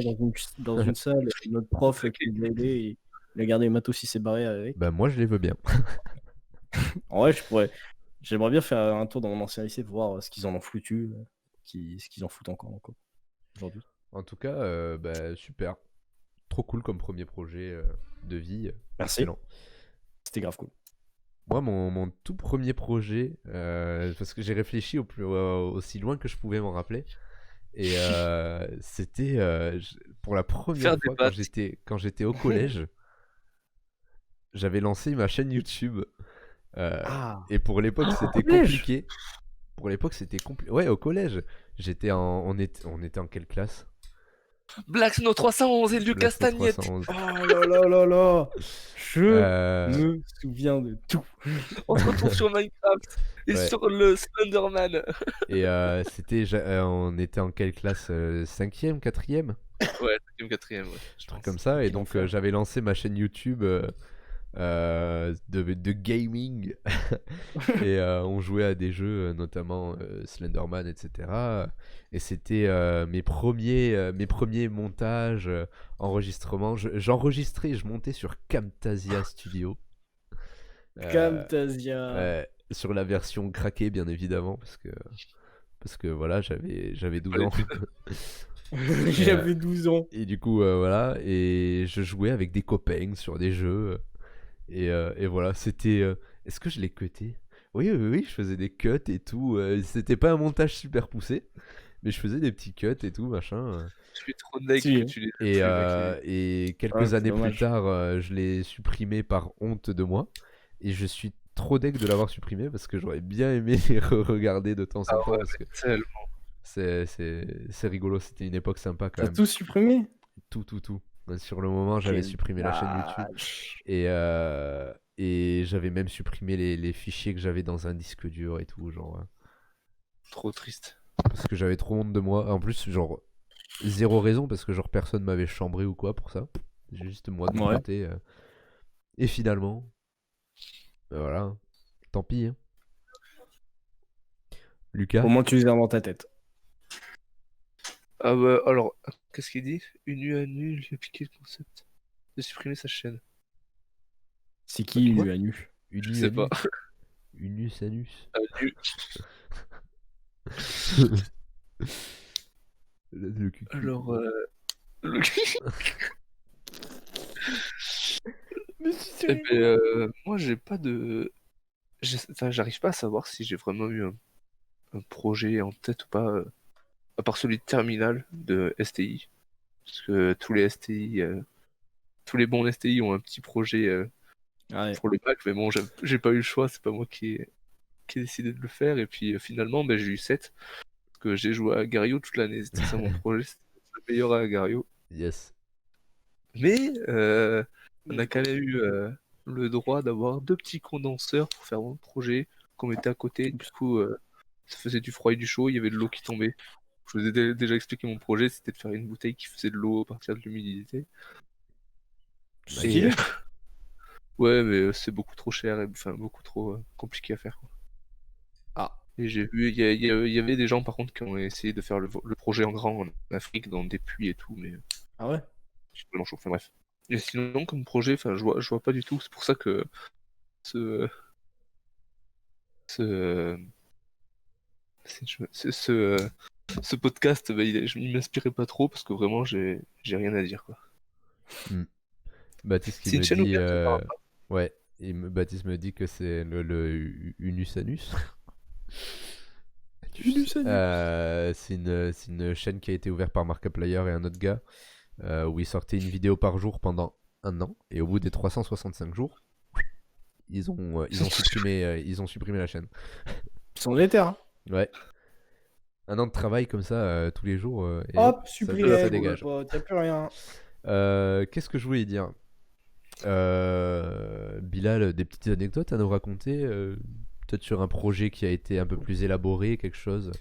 dans une salle. Et notre prof qui nous a aidé, et il a gardé le matos, il s'est barré avec. Bah, moi, je les veux bien. En vrai, j'aimerais bien faire un tour dans mon ancien lycée pour voir ce qu'ils en ont foutu, ce qu'ils en foutent encore aujourd'hui. En tout cas, bah, super. Trop cool comme premier projet de vie. Merci. Excellent. C'était grave cool. Moi, mon tout premier projet, parce que j'ai réfléchi aussi loin que je pouvais m'en rappeler, et c'était pour la première Faire des fois pâtes. quand j'étais au collège, j'avais lancé ma chaîne YouTube. Ah. Et pour l'époque, c'était collège compliqué. Pour l'époque, c'était compliqué. Ouais, au collège. On était en quelle classe? Black Snow 311 et Lucas Black Snow Stagnette. 311. Oh là là là là. Je Euh, me souviens de tout. On se retrouve sur Minecraft et Ouais. sur le Slenderman. Et on était en quelle classe? 5e, 4e? Ouais, 5ème, 4ème, ouais. Un truc comme ça. Et Quel donc, enfer. j'avais lancé ma chaîne YouTube de gaming. Et on jouait à des jeux, notamment Slenderman, etc. Et c'était mes premiers montages, enregistrements. J'enregistrais, je montais sur Camtasia Studio. Camtasia. Ouais, sur la version craquée, bien évidemment, parce que voilà, j'avais 12 ans. J'avais 12 ans. Et du coup, voilà, et je jouais avec des copains sur des jeux. Et voilà, c'était. Est-ce que je l'ai cuté? Oui, oui, oui, je faisais des cuts et tout. C'était pas un montage super poussé, mais je faisais des petits cuts et tout, machin. Je suis trop deg Si, que hein. tu les Et, supprimes avec et Ouais, quelques c'est années plus dommage. tard, je l'ai supprimé par honte de moi. Et je suis trop deg de l'avoir supprimé parce que j'aurais bien aimé les re-regarder de temps en temps parce que tellement. c'est rigolo. C'était une époque sympa quand T'as même. tout supprimé? Tout. Sur le moment, j'avais Quel supprimé la chaîne YouTube. lâche. Et j'avais même supprimé les fichiers que j'avais dans un disque dur et tout, genre. Trop triste. Parce que j'avais trop honte de moi. En plus, genre, zéro raison, parce que genre personne m'avait chambré ou quoi pour ça. J'ai juste moi de mon Ouais. côté. Et finalement, ben voilà, tant pis. Hein. Lucas, Au moins, tu les as dans ta tête. Ah bah alors, qu'est-ce qu'il dit? Une nuit à nu, lui a piqué le concept de supprimer sa chaîne. C'est qui, Quoi lui, à nu? Je sais pas. Unus anus. À nu. Le cul. Alors, le... Eh ben, moi j'ai pas de... Enfin, j'arrive pas à savoir si j'ai vraiment eu un projet en tête ou pas, à part celui de terminal de STI. Parce que tous les STI, tous les bons STI ont un petit projet Ouais. pour le bac, mais bon, j'ai pas eu le choix, c'est pas moi qui ai décidé de le faire. Et puis finalement, ben, j'ai eu 7. Parce que j'ai joué à Gario toute l'année, c'était ça mon projet, c'était le meilleur à Gario. Yes. Mais on a quand même eu le droit d'avoir 2 petits condenseurs pour faire mon projet qu'on mettait à côté. Du coup, ça faisait du froid et du chaud, il y avait de l'eau qui tombait. Je vous ai déjà expliqué mon projet, c'était de faire une bouteille qui faisait de l'eau à partir de l'humidité. Stylé. Ouais, mais c'est beaucoup trop cher et enfin beaucoup trop compliqué à faire, quoi. Ah. Et j'ai vu, il y avait des gens par contre qui ont essayé de faire le projet en grand en Afrique dans des puits et tout, mais Ah ouais? c'est vraiment chaud. Enfin bref. Et sinon, comme projet, enfin, je vois pas du tout. C'est pour ça que ce ce ce podcast, bah, il m'inspirait pas trop parce que vraiment, j'ai rien à dire, quoi. Baptiste qui C'est une me chaîne dit. ouverte ou pas? Ouais, Baptiste me dit que c'est le Unus anus. Unus anus. C'est une chaîne qui a été ouverte par Markiplier et un autre gars, où ils sortaient une vidéo par jour pendant un an, et au bout des 365 jours, ils ont supprimé la chaîne. Ils sont déter, hein. Ouais. Un an de travail comme ça, tous les jours, et Hop, ça supprimé. dégage. T'as plus rien. Qu'est-ce que je voulais dire? Bilal, des petites anecdotes à nous raconter, peut-être sur un projet qui a été un peu plus élaboré, quelque chose.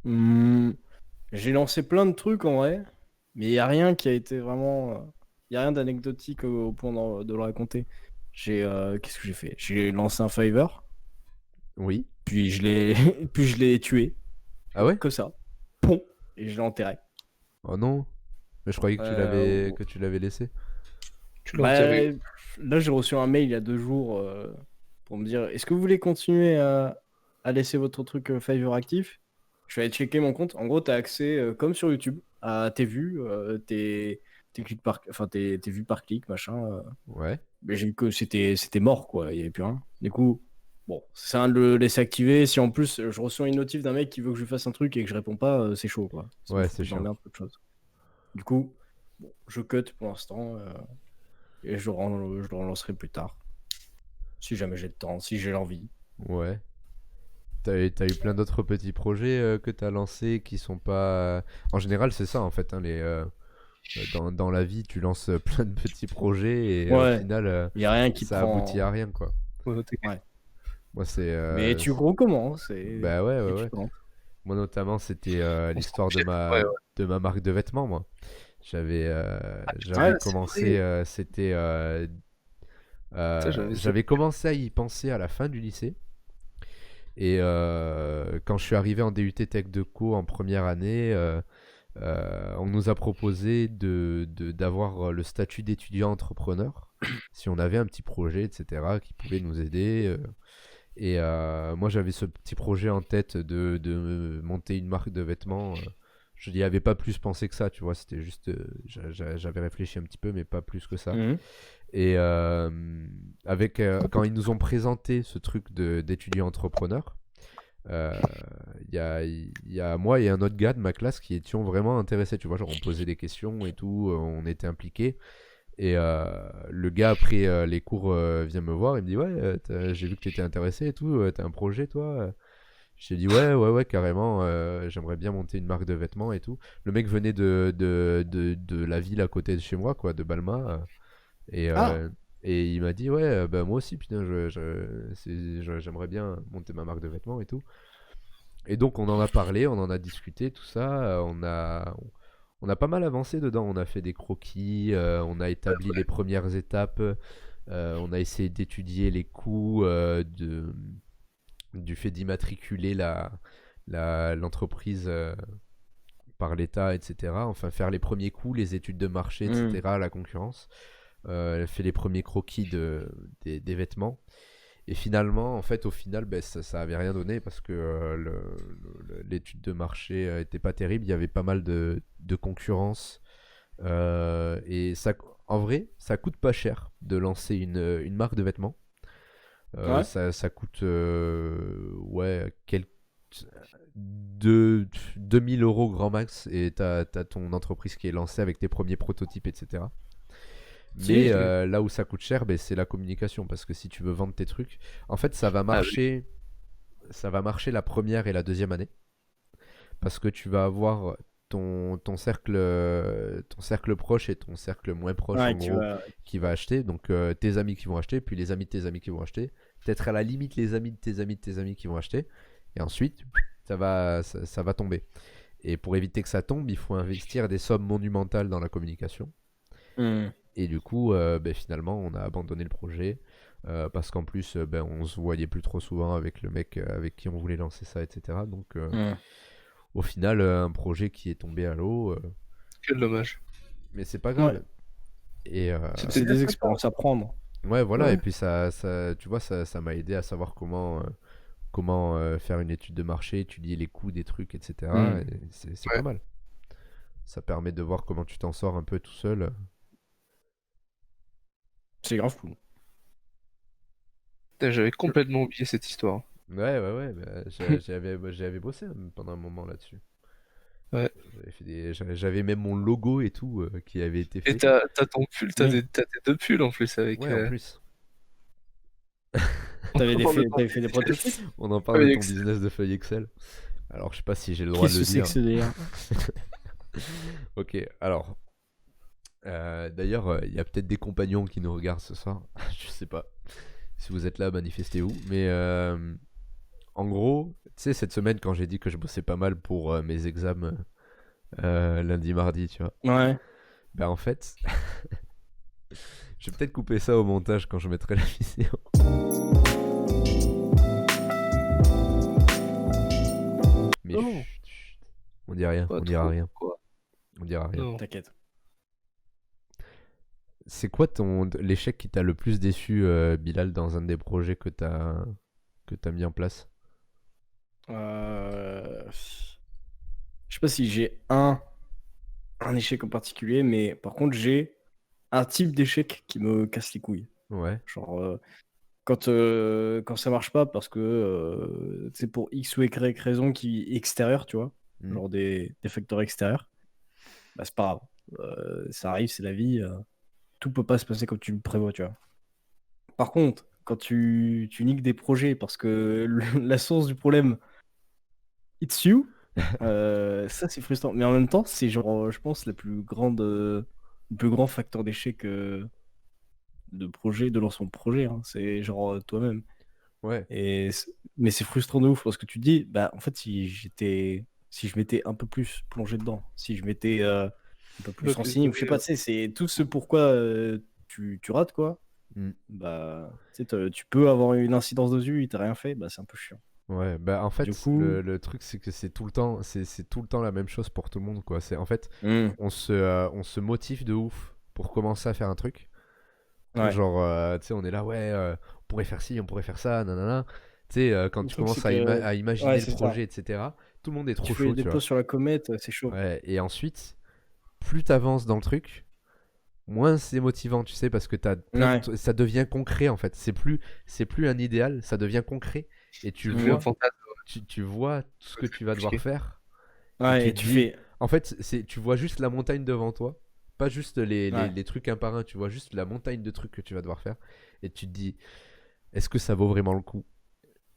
J'ai lancé plein de trucs en vrai. Mais il n'y a rien qui a été vraiment. Il n'y a rien d'anecdotique au point de le raconter. Qu'est-ce que j'ai fait? J'ai lancé un Fiverr, Oui. puis je l'ai puis je l'ai tué. Ah ouais? Comme ça. Pom! Et je l'ai enterré. Oh non. Mais je croyais que Euh, tu l'avais laissé. Tu l'as Bah, enterré. là, j'ai reçu un mail il y a 2 jours pour me dire est-ce que vous voulez continuer à laisser votre truc Fiverr actif? Je vais aller checker mon compte. En gros, tu as accès, comme sur YouTube, à tes vues, tes clics tes vues par clic, machin. Ouais. Mais j'ai vu que c'était mort, quoi. Il n'y avait plus rien. Du coup, bon, c'est un de le laisser activer. Si en plus, je reçois une notif d'un mec qui veut que je fasse un truc et que je réponds pas, c'est chaud, quoi. Ça me Ouais, fout c'est dans la chiant. merde, peu de choses. Du coup, bon, je cut pour l'instant. Et je le relancerai plus tard. Si jamais j'ai le temps, si j'ai l'envie. Ouais. T'as eu plein d'autres petits projets que t'as lancés qui sont pas. En général, c'est ça en fait. Hein, dans la vie, tu lances plein de petits projets et au Ouais, final, il n'y a rien qui ça aboutit à prend. rien quoi. Ouais, t'inquiète. Ouais. Moi, c'est. Mais tu recommences Bah ouais, ouais, et tu ouais. tentes. Moi, notamment, c'était On se l'histoire projette. Ouais, ouais. de ma marque de vêtements, moi. J'avais Ah, j'avais Ouais. c'est commencé, vrai. c'était. Ça, j'avais ça. J'avais commencé à y penser à la fin du lycée. Et quand je suis arrivé en DUT Tech de Co en première année, on nous a proposé d'avoir le statut d'étudiant entrepreneur si on avait un petit projet, etc., qui pouvait nous aider. Et moi, j'avais ce petit projet en tête de monter une marque de vêtements. Je n'y avais pas plus pensé que ça, tu vois. C'était juste, j'avais réfléchi un petit peu, mais pas plus que ça. Mhm. Et quand ils nous ont présenté ce truc d'étudiant entrepreneur, euh, il y a moi et un autre gars de ma classe qui étions vraiment intéressés, tu vois, genre on posait des questions et tout, on était impliqués. Et le gars après les cours vient me voir, il me dit ouais, j'ai vu que tu étais intéressé et tout, t'as un projet toi? J'ai dit ouais, ouais, ouais, carrément, j'aimerais bien monter une marque de vêtements et tout. Le mec venait de la ville à côté de chez moi, quoi, de Balma. Et, Ah, euh, et il m'a dit, ouais, bah moi aussi, putain, j'aimerais bien monter ma marque de vêtements et tout. Et donc on en a parlé, on en a discuté, tout ça. On a pas mal avancé dedans. On a fait des croquis, on a établi les premières étapes, on a essayé d'étudier les coûts du fait d'immatriculer l'entreprise par l'État, etc. Enfin, faire les premiers coûts, les études de marché, mhm. etc., la concurrence. Elle fait les premiers croquis des vêtements. Et finalement, en fait, au final, ben, ça avait rien donné parce que l'étude de marché était pas terrible. Il y avait pas mal de concurrence. Et ça, en vrai, ça coûte pas cher de lancer une marque de vêtements. Ouais. Ça coûte ouais, 2000 euros grand max et t'as ton entreprise qui est lancée avec tes premiers prototypes, etc. Mais Si. là où ça coûte cher, ben, c'est la communication. Parce que si tu veux vendre tes trucs, en fait, Ah oui. ça va marcher la première et la deuxième année. Parce que tu vas avoir ton cercle proche et ton cercle moins proche, en Ouais, tu gros, vas. qui va acheter. Donc tes amis qui vont acheter, puis les amis de tes amis qui vont acheter. Peut-être à la limite les amis de tes amis de tes amis qui vont acheter. Et ensuite, ça va tomber. Et pour éviter que ça tombe, il faut investir des sommes monumentales dans la communication. Mhm. Et du coup, ben, finalement, on a abandonné le projet parce qu'en plus, ben, on se voyait plus trop souvent avec le mec avec qui on voulait lancer ça, etc. Donc, Mhm. au final, un projet qui est tombé à l'eau, Quel dommage. mais c'est pas Ouais. grave. Et C'était C'est bien des sympa. expériences à prendre. ouais, voilà. Et Ouais. puis tu vois, ça m'a aidé à savoir comment faire une étude de marché, étudier les coûts des trucs, etc. Mhm. Et c'est pas Ouais. mal. Ça permet de voir comment tu t'en sors un peu tout seul. C'est grave cool. Putain, j'avais complètement oublié cette histoire. Ouais, ouais, ouais. Bah, j'avais bossé pendant un moment là-dessus. Ouais. J'avais même mon logo et tout qui avait été Et fait. t'as ton pull, Oui. t'as tes deux pulls en plus avec. Ouais, en plus. On en parle de ton T'avais fait des prototypes? business. On en parle de Feuille ton Excel. business de feuille Excel. Alors, je sais pas si j'ai le droit de Qu'est-ce le que c'est que dire. ce délire? Ok, alors. D'ailleurs, il y a peut-être des compagnons qui nous regardent ce soir. Je sais pas. Si vous êtes là, manifestez-vous. Mais en gros, tu sais, cette semaine, quand j'ai dit que je bossais pas mal pour mes examens lundi, mardi, tu vois. Ouais. Ben en fait, je vais peut-être couper ça au montage quand je mettrai la vidéo. Mais Oh, chut, chut. On dit rien, pas on dira trop, rien, quoi. on dira rien. Non. T'inquiète. C'est quoi l'échec qui t'a le plus déçu, Bilal, dans un des projets que t'as mis en place? Je sais pas si j'ai un échec en particulier, mais par contre, j'ai un type d'échec qui me casse les couilles. Ouais. Genre, quand ça marche pas parce que c'est pour X ou Y raison qui extérieure, tu vois, genre des facteurs extérieurs, bah c'est pas grave. Ça arrive, c'est la vie. Tout peut pas se passer comme tu le prévois, tu vois. Par contre, quand tu niques des projets parce que la source du problème, it's you, ça c'est frustrant. Mais en même temps, c'est genre, je pense, le plus grand facteur d'échec de projet, de lancement de projet, hein. C'est genre toi-même. Ouais. Mais c'est frustrant de ouf parce que tu te dis, bah en fait, si je m'étais un peu plus plongé dedans, si je m'étais un peu plus plus renseigné, ou je sais donné, pas, ouais. tu sais, c'est tout ce pourquoi tu rates, quoi. Mm. Bah, tu sais, tu peux avoir une incidence dessus, il t'a rien fait, bah c'est un peu chiant. Ouais, bah en Du fait, coup, le truc c'est que c'est tout le temps, c'est tout le temps la même chose pour tout le monde, quoi. C'est en fait, hmm, on se motive de ouf pour commencer à faire un truc. ouais. Genre, tu sais, on est là, ouais, on pourrait faire ci, on pourrait faire ça, nanana. Tu sais, quand Le tu truc, c'est commences à, que, à imaginer ouais, le c'est ça. projet, etc., tout le monde est Tu trop fais chaud, des tu pauses vois. sur la comète, c'est chaud. Ouais, et ensuite, plus t'avances dans le truc, moins c'est motivant, tu sais, parce que t'as plein Ouais. ça devient concret en fait. C'est plus un idéal, ça devient concret. Et tu C'est plus un Hmm. vois, fantasme. tu vois tout ce que C'est tu vas devoir compliqué. faire. Et Ouais, tu et te tu dis, fais. en fait, tu vois juste la montagne devant toi, pas juste Ouais. les trucs un par un, tu vois juste la montagne de trucs que tu vas devoir faire. Et tu te dis, est-ce que ça vaut vraiment le coup?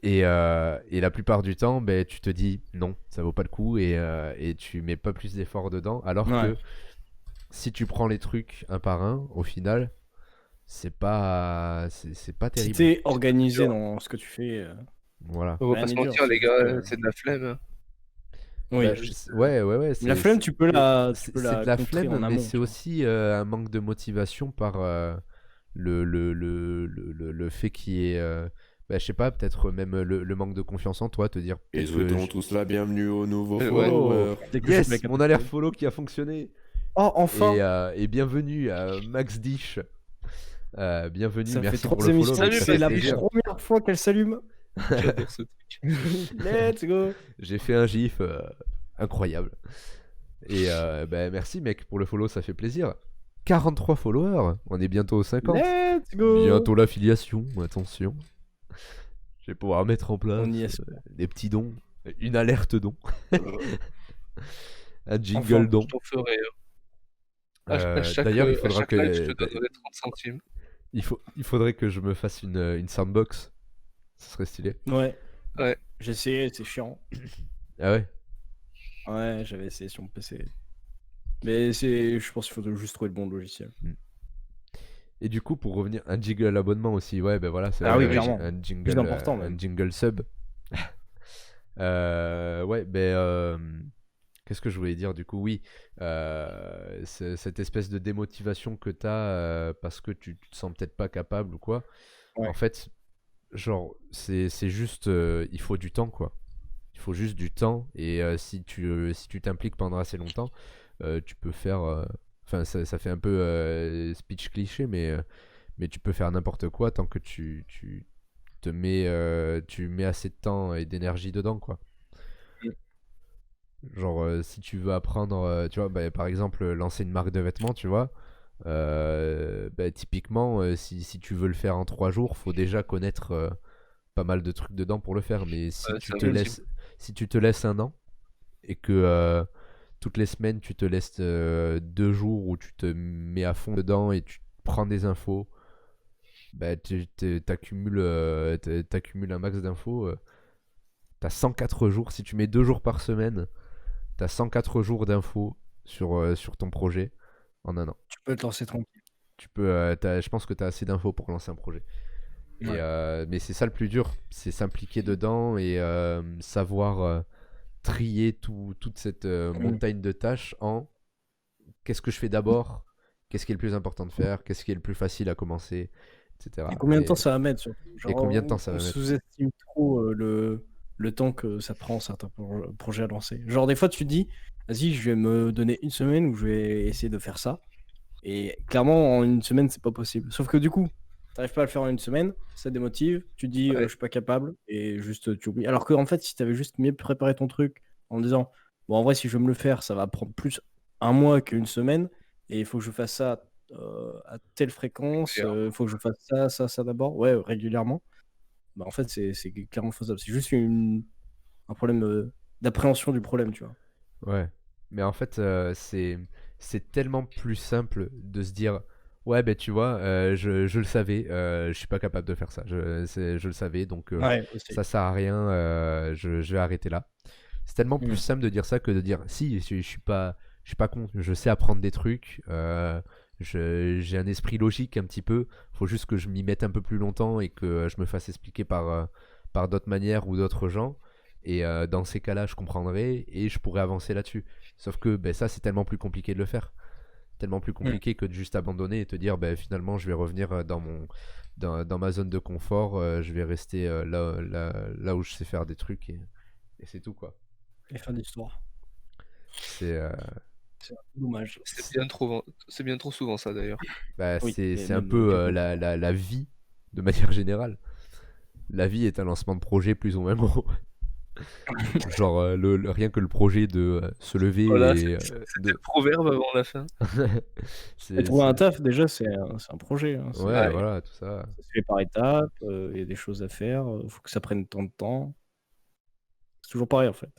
Et la plupart du temps, ben, tu te dis non, ça vaut pas le coup et tu mets pas plus d'efforts dedans. Alors Ouais. que si tu prends les trucs un par un, au final, c'est pas Si terrible. t'es organisé dur. dans ce que tu fais, Voilà. On va rien pas n'est se dur, mentir, c'est les juste. gars, c'est de la flemme, hein. Oui. Bah, ouais, ouais, ouais, La flemme, tu peux c'est la de la contrer flemme, en mais amont, c'est tu vois. aussi un manque de motivation par le fait qu'il y ait, bah, je sais pas, peut-être même le manque de confiance en toi, te dire Et peut-être que souhaitons tous la bienvenue au nouveau Ouais. Oh, follower. Dès que je yes, mets la mon alert follow qui a fonctionné. Oh, enfin! Et bienvenue à Max Dish. Bienvenue, Ça fait merci 3 pour le follow, émissions, mec, Salut, ça c'est fait la Max Dish. plaisir. première fois qu'elle s'allume. J'adore ce truc. Let's go! J'ai fait un gif incroyable. Et bah, merci mec pour le follow, ça fait plaisir. 43 followers, on est bientôt aux 50. Let's go! Bientôt l'affiliation, attention. Je vais pouvoir mettre en place On y est. des petits dons, une alerte don, un jingle Enfin, don. Je t'en ferai. À chaque D'ailleurs, il à faudra chaque live, je que te donnerai 30 centimes. il faudrait que je me fasse une soundbox. Ce serait stylé. Ouais. Ouais. J'ai essayé, c'est chiant. Ah ouais. Ouais, j'avais essayé sur mon PC. Mais je pense qu'il faut juste trouver le bon logiciel. Et du coup, pour revenir, un jingle abonnement aussi. Ouais, ben voilà, c'est Ah vrai, oui, clairement. un jingle, Plus important, même. un jingle sub. Ouais, qu'est-ce que je voulais dire du coup? Oui, cette espèce de démotivation que t'as parce que tu te sens peut-être pas capable ou quoi. Ouais. En fait, genre, c'est juste, il faut du temps quoi. Il faut juste du temps et si tu t'impliques pendant assez longtemps, tu peux faire. Enfin, ça fait un peu speech cliché, mais tu peux faire n'importe quoi tant que tu mets assez de temps et d'énergie dedans quoi. Genre, si tu veux apprendre, tu vois, bah, par exemple, lancer une marque de vêtements, tu vois, bah, typiquement, si tu veux le faire en 3 jours, faut déjà connaître pas mal de trucs dedans pour le faire. Mais si Ouais, tu c'est te impossible. si tu te laisses un an et que toutes les semaines tu te laisses 2 jours où tu te mets à fond dedans et tu prends des infos, bah, t'accumules un max d'infos. T'as 104 jours, si tu mets 2 jours par semaine, t'as 104 jours d'infos sur ton projet en un an. Tu peux te lancer tranquille. Je pense que t'as assez d'infos pour lancer un projet. Ouais. Mais c'est ça le plus dur, c'est s'impliquer dedans et savoir trier toute cette montagne de tâches en qu'est-ce que je fais d'abord, qu'est-ce qui est le plus important de faire, qu'est-ce qui est le plus facile à commencer, etc. Et combien de temps ça va mettre surtout. et combien de temps ça va on mettre. sous-estime trop le temps que ça prend certains projets à lancer. Genre des fois tu te dis, vas-y, je vais me donner une semaine où je vais essayer de faire ça. Et clairement, en une semaine, c'est pas possible. Sauf que du coup, t'arrives pas à le faire en une semaine, ça démotive, tu te dis Ouais. je suis pas capable, et juste tu oublies. Alors que en fait, si t'avais juste mieux préparé ton truc en disant, bon, en vrai, si je veux me le faire, ça va prendre plus un mois qu'une semaine, et il faut que je fasse ça à telle fréquence, il faut que je fasse ça d'abord, ouais, régulièrement. Bah, en fait, c'est clairement faisable. C'est juste un problème d'appréhension du problème, tu vois. Ouais, mais en fait, c'est tellement plus simple de se dire, ouais, ben tu vois, je le savais, je suis pas capable de faire ça, je le savais, donc Ouais, aussi. ça sert à rien, je vais arrêter là. C'est tellement plus simple de dire ça que de dire, si, je suis pas con, je sais apprendre des trucs, j'ai un esprit logique un petit peu, faut juste que je m'y mette un peu plus longtemps et que je me fasse expliquer par d'autres manières ou d'autres gens. Et dans ces cas-là, je comprendrai et je pourrais avancer là-dessus. Sauf que ben, ça, c'est tellement plus compliqué de le faire. Tellement plus compliqué que de juste abandonner et te dire, ben, finalement, je vais revenir dans ma zone de confort. Je vais rester là où je sais faire des trucs et c'est tout, quoi. Et fin d'histoire. C'est C'est un peu dommage. C'est bien trop souvent ça d'ailleurs. bah, Oui, et c'est un même, peu du coup, la vie de manière générale. La vie est un lancement de projet plus ou moins gros. Genre, rien que le projet de se lever Voilà, et c'était le proverbe avant la fin. Et trouver un taf, déjà, c'est un projet. Hein. Ouais, Ouais. voilà, tout ça. Ça se fait par étapes, il y a des choses à faire, il faut que ça prenne tant de temps. C'est toujours pareil, en fait.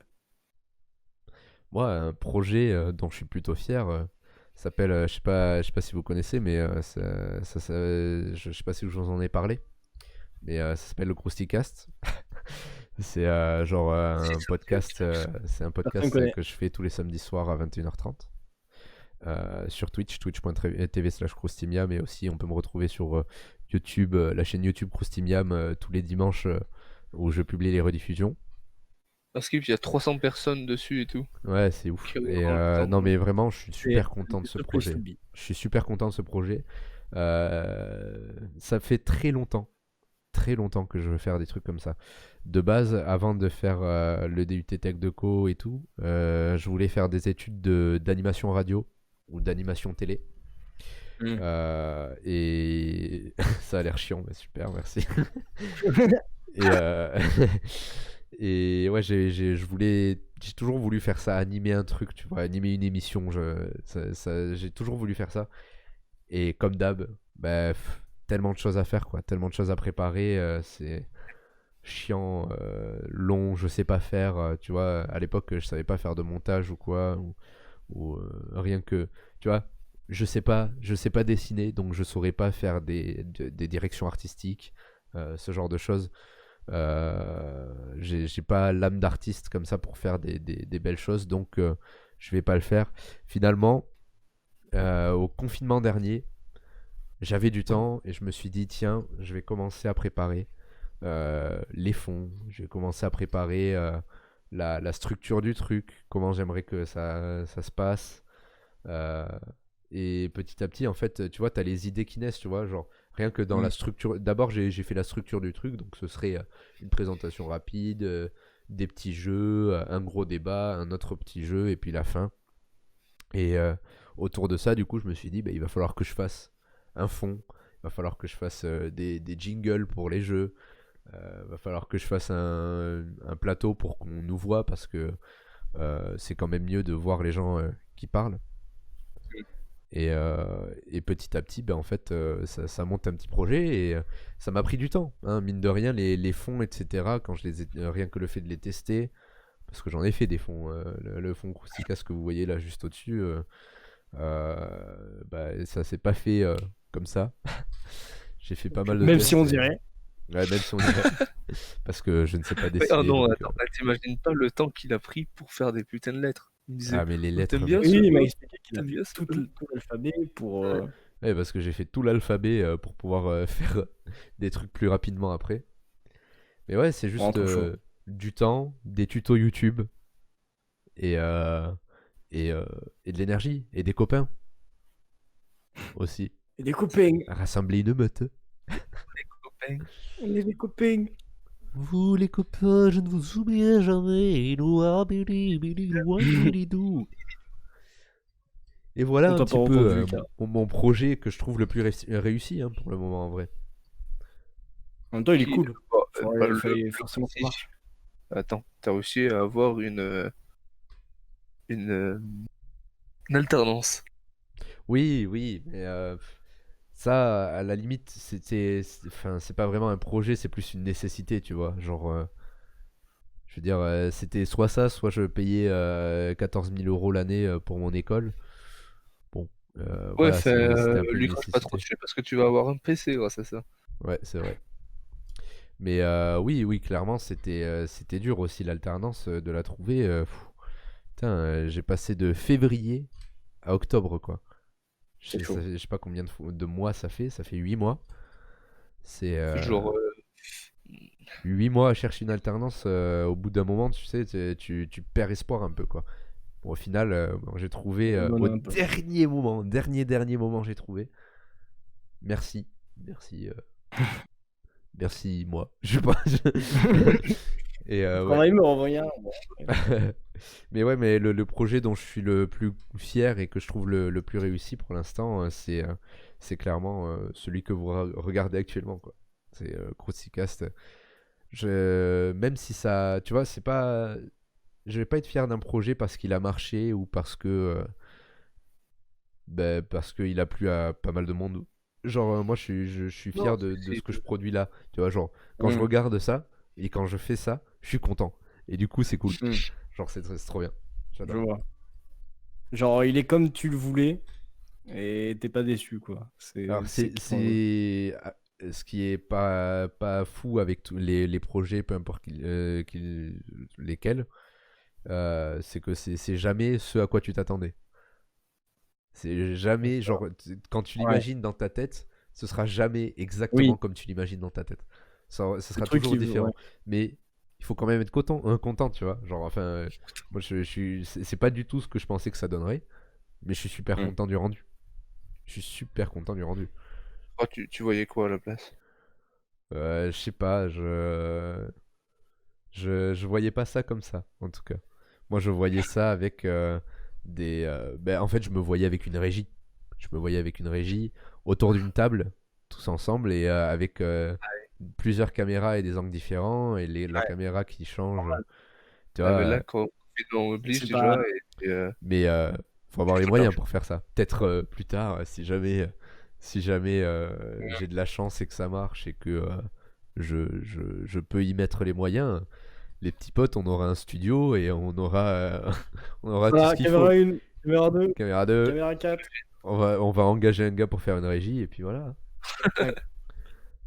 Moi, un projet dont je suis plutôt fier s'appelle, je sais pas si vous connaissez, mais je sais pas si je vous en ai parlé, mais ça s'appelle le Crousticast. C'est genre Si, un ça me podcast, dit quelque chose. c'est un Personne podcast connaît. que je fais tous les samedis soirs à 21h30 sur Twitch, twitch.tv/Croustimia, mais aussi on peut me retrouver sur YouTube, la chaîne YouTube Croustimiam tous les dimanches où je publie les rediffusions. Parce qu'il y a 300 personnes dessus et tout. Ouais, c'est ouf. Qui Et regardent le temps. non, mais vraiment, je suis C'est super content de ce the place projet. to be. Je suis super content de ce projet. Ça fait très longtemps que je veux faire des trucs comme ça. De base, avant de faire le DUT Tech de Co et tout, je voulais faire des études d'animation radio ou d'animation télé. Et ça a l'air chiant, mais super, merci. Et, et ouais, j'ai toujours voulu faire ça, animer un truc, tu vois, animer une émission. J'ai toujours voulu faire ça. Et comme d'hab, bah, tellement de choses à faire, quoi, tellement de choses à préparer. C'est chiant, long, je sais pas faire. Tu vois, à l'époque, je savais pas faire de montage ou quoi, ou rien que, tu vois. Je sais pas dessiner, donc je saurais pas faire des directions artistiques, ce genre de choses. J'ai pas l'âme d'artiste comme ça pour faire des belles choses, donc je vais pas le faire. Finalement, au confinement dernier, j'avais du temps et je me suis dit, tiens, je vais commencer à préparer les fonds, je vais commencer à préparer la structure du truc, comment j'aimerais que ça se passe. Euh, et petit à petit, en fait, tu vois, tu as les idées qui naissent, tu vois, genre rien que dans la structure. D'abord, j'ai fait la structure du truc, donc ce serait une présentation rapide, des petits jeux, un gros débat, un autre petit jeu, et puis la fin. Et autour de ça, du coup, je me suis dit, bah, il va falloir que je fasse un fond, il va falloir que je fasse des jingles pour les jeux, il va falloir que je fasse un plateau pour qu'on nous voit, parce que c'est quand même mieux de voir les gens qui parlent. Et petit à petit, ben, en fait, ça monte un petit projet et ça m'a pris du temps. Hein, mine de rien, les fonds, etc., quand je les ai, rien que le fait de les tester, parce que j'en ai fait des fonds, le fond Crousticast que vous voyez là juste au-dessus, bah, ça s'est pas fait comme ça. J'ai fait pas mal de Même tests si on et- dirait. Ouais, même si on dirait. Parce que je ne sais pas Ouais, dessiner. oh non, donc, attends, t'imagines pas le temps qu'il a pris pour faire des putains de lettres. Il me disait, Ah, mais les oh, lettres. t'aimes bien mais- Oui, ce il m'a E expliqué qu'il a T'aimes bien fait ce tout l'alphabet pour. Ouais, parce que j'ai fait tout l'alphabet pour pouvoir faire des trucs plus rapidement après. Mais ouais, c'est juste Trop chaud. du temps, des tutos YouTube, et, et de l'énergie et des copains aussi. Et des copains. Rassembler une meute. Copain. On est des copains. Vous les copains, je ne vous oublierai jamais. Et voilà On un t'a petit pas peu entendu, Lucas. mon projet que je trouve le plus réussi hein, pour le moment en vrai. En même temps, il est Qui- cool. Bon, Il le fallait forcément que ça précis. marche. Attends, t'as réussi à avoir une alternance. Oui, oui, mais ça, à la limite, enfin, c'est pas vraiment un projet, c'est plus une nécessité, tu vois. Genre, je veux dire, c'était soit ça, soit je payais 14 000 euros l'année pour mon école. Bon, Ouais, voilà, c'était un peu une lui crache pas trop nécessité. dessus parce que tu vas avoir un PC grâce à ça. Ouais, c'est vrai. Mais oui, oui, clairement, c'était dur aussi l'alternance de la trouver. Putain, j'ai passé de février à octobre, quoi. C'est chaud. Je sais pas combien de mois ça fait 8 mois. C'est Genre, 8 mois à chercher une alternance, au bout d'un moment, tu sais, tu perds espoir un peu, quoi. Bon, au final, bon, j'ai trouvé Abandonne au un peu. dernier moment, dernier moment, j'ai trouvé. Merci, merci, merci moi. Je sais pas. Et ouais. Travail me revient. Mais ouais, mais le projet dont je suis le plus fier et que je trouve le plus réussi pour l'instant, c'est clairement celui que vous regardez actuellement, quoi. C'est Crucicast. Même si ça, tu vois, c'est pas, je vais pas être fier d'un projet parce qu'il a marché ou parce qu'il a plu à pas mal de monde. Genre, moi, je suis Non, fier de ce que je produis là. Tu vois, genre, quand je regarde ça et quand je fais ça, je suis content. Et du coup, c'est cool. Genre, c'est trop bien. Je J'adore. vois. Genre, il est comme tu le voulais et t'es pas déçu, quoi. Alors, ce qui est pas fou avec tous les projets, peu importe lesquels, c'est que c'est jamais ce à quoi tu t'attendais. C'est jamais, genre, quand tu Ouais. l'imagines dans ta tête, ce sera jamais exactement Oui. comme tu l'imagines dans ta tête. Ce sera truc toujours qui- différent. ouais. Mais il faut quand même être content, tu vois. Genre, enfin, moi, c'est pas du tout ce que je pensais que ça donnerait, mais je suis super Mm. content du rendu. Je suis super content du rendu. oh, tu voyais quoi à la place? Je sais pas, je voyais pas ça comme ça, en tout cas. Moi, je voyais ça avec en fait, je me voyais avec une régie. Je me voyais avec une régie autour d'une table, tous ensemble, et avec plusieurs caméras et des angles différents, et la caméra qui change. Tu vois, Ah, mais là, quand on oblige C'est déjà, pas- mais faut avoir les moyens pour faire ça. Peut-être plus tard, si jamais j'ai de la chance et que ça marche et que je peux y mettre les moyens, les petits potes, on aura un studio et on aura, on aura tout Voilà, ce qu'il faut. caméra 1, caméra 2, Caméra 2, caméra 4. on va engager un gars pour faire une régie et puis voilà. Ouais.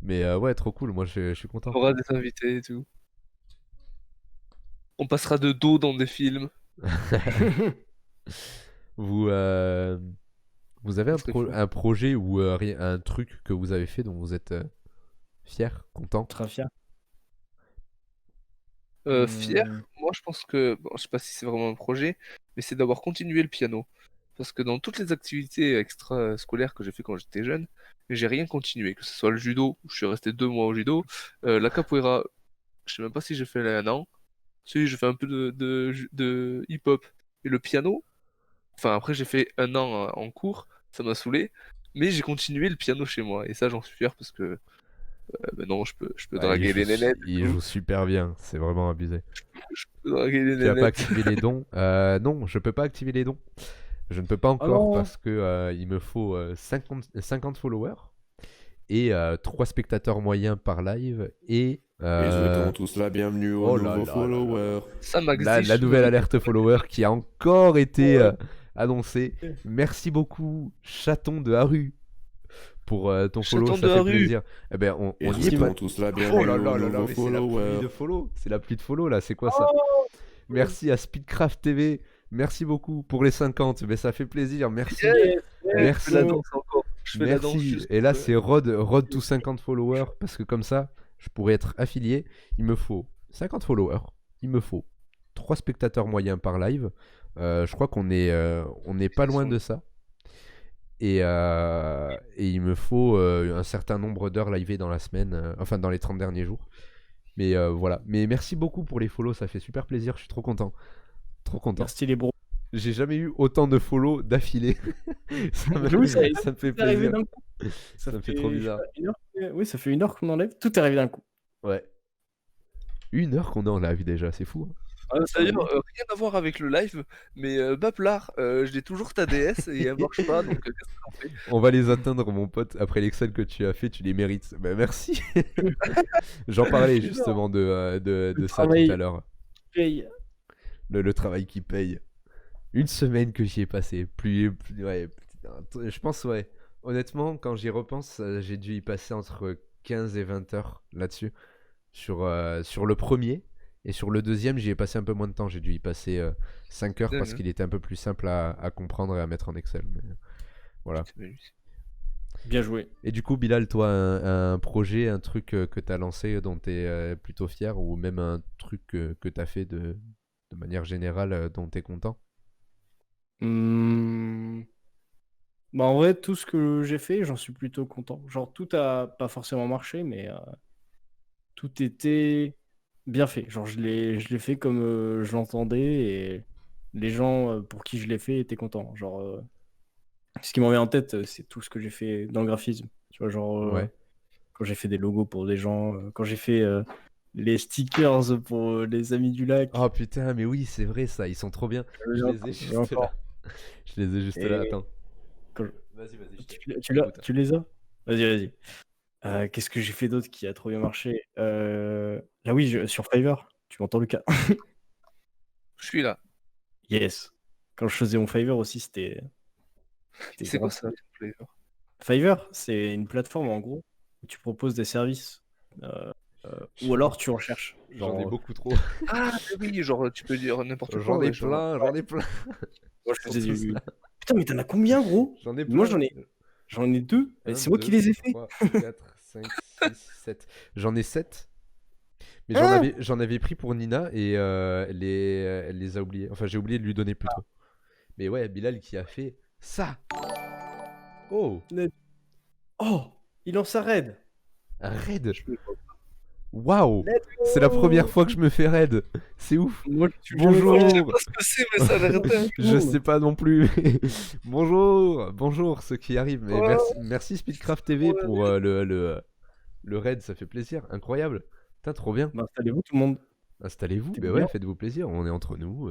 Mais ouais, trop cool, moi je suis content. on aura des invités et tout. On passera de dos dans des films. Vous, vous avez Ça serait fou. un projet ou un truc que vous avez fait dont vous êtes fier, content? Très fier. Fier, moi je pense que, bon, je sais pas si c'est vraiment un projet, mais c'est d'avoir continué le piano. Parce que dans toutes les activités extrascolaires que j'ai fait quand j'étais jeune, j'ai rien continué. Que ce soit le judo, où je suis resté 2 mois au judo, la capoeira, je sais même pas si j'ai fait un an. Si, j'ai fait un peu de hip-hop. Et le piano, enfin après j'ai fait un an en cours, ça m'a saoulé, mais j'ai continué le piano chez moi. Et ça j'en suis fier parce que maintenant je peux Ah, draguer les nénettes. il joue super bien, c'est vraiment abusé. Je peux draguer les Tu as pas nénettes. activé les dons? Non, je peux pas activer les dons. Je ne peux pas encore non. parce que il me faut 50 followers et 3 spectateurs moyens par live et Et souhaitons tous la bienvenue aux oh là nouveaux là là followers. Ça Max la Dich, nouvelle alerte follower qui a encore été Ouais. annoncée. Merci beaucoup, chaton de Haru, pour ton Chaton follow, de ça fait Haru. plaisir. Eh ben, on Et y est pas. souhaitons tous la Oh bienvenue là là aux là là, nouveaux mais c'est la pluie followers. de follow. C'est la pluie de follow là, c'est quoi ça? Merci à Speedcraft TV. Merci beaucoup pour les 50. Mais ça fait plaisir. Merci. Yeah. Merci. Je fais la danse encore. Je fais la danse Merci. juste Et là, pour c'est Rod to 50 followers. Parce que comme ça, je pourrais être affilié. Il me faut 50 followers. Il me faut 3 spectateurs moyens par live. Je crois on est pas loin de ça. Et il me faut un certain nombre d'heures livées dans la semaine, enfin dans les 30 derniers jours. Mais voilà. Mais merci beaucoup pour les follow, ça fait super plaisir, je suis trop content. Trop content. Merci les bros. J'ai jamais eu autant de follow d'affilée. ça J'avoue, ça me fait est arrivé plaisir. d'un coup. Ça me fait trop bizarre. Oui, ça fait 1 heure qu'on enlève. Tout est arrivé d'un coup. Ouais. 1 heure qu'on est en live déjà, c'est fou. Hein. D'ailleurs, rien à voir avec le live, mais Baplard, je l'ai toujours ta DS et elle marche pas, donc qu'est-ce qu'on fait? On va les atteindre, mon pote. Après l'Excel que tu as fait, tu les mérites. Bah, merci. J'en parlais justement de ça tout travail à l'heure. Paye. Le travail qui paye. Une semaine que j'y ai passé. Ouais, je pense, ouais. Honnêtement, quand j'y repense, j'ai dû y passer entre 15 et 20 heures là-dessus. Sur le premier. Et sur le deuxième, j'y ai passé un peu moins de temps. J'ai dû y passer 5 heures parce qu'il était un peu plus simple à comprendre et à mettre en Excel. Mais, voilà. Bien joué. Et du coup, Bilal, toi, un projet, un truc que tu as lancé dont tu es plutôt fier, ou même un truc que tu as fait de manière générale dont tu es content? Bah en vrai, tout ce que j'ai fait, j'en suis plutôt content. Genre, tout a pas forcément marché, mais tout était bien fait. Genre, je l'ai fait comme je l'entendais et les gens pour qui je l'ai fait étaient contents. Genre, ce qui m'en vient en tête, c'est tout ce que j'ai fait dans le graphisme. Tu vois, genre, Ouais. quand j'ai fait des logos pour des gens, quand j'ai fait les stickers pour les amis du lac. Oh putain, mais oui, c'est vrai ça, ils sont trop bien. Je les ai juste là. Je les ai juste Et là, attends. quand Vas-y, tu les as? Vas-y. Qu'est-ce que j'ai fait d'autre qui a trop bien marché? Là oui, sur Fiverr. Tu m'entends, Lucas? Je suis là. Yes. Quand je faisais mon Fiverr aussi, c'était C'est grand. quoi ça, Fiverr? Fiverr, c'est une plateforme en gros où tu proposes des services. Ou alors tu en cherches. J'en ai Genre, beaucoup trop. Ah, mais oui, genre tu peux dire n'importe quoi. J'en ai ouais, genre. plein. moi, je faisais Surtout du. ça. Putain, mais t'en as combien, gros? J'en ai Moi, plein. j'en ai 2. Un, C'est moi qui deux, les ai fait. 3, 4, 5, 6, 7. J'en ai 7. Mais Ah j'en avais pris pour Nina et elle les a oubliés. Enfin, j'ai oublié de lui donner plutôt. Mais ouais, Bilal qui a fait ça. Oh, Oh, il lance un raid. un raid. Je peux pas. Waouh, Let's c'est la go. première fois que je me fais raid. C'est ouf. Moi, je Bonjour. Je sais pas ce que c'est, mais ça a l'air dingue. Je sais pas non plus. Bonjour ceux qui arrivent. Mais Ouais. merci Speedcraft TV pour le raid, ça fait plaisir. Incroyable. Putain, trop bien. Bah, installez-vous tout le monde. Installez-vous. T'es Ben bien. ouais, faites-vous plaisir. On est entre nous.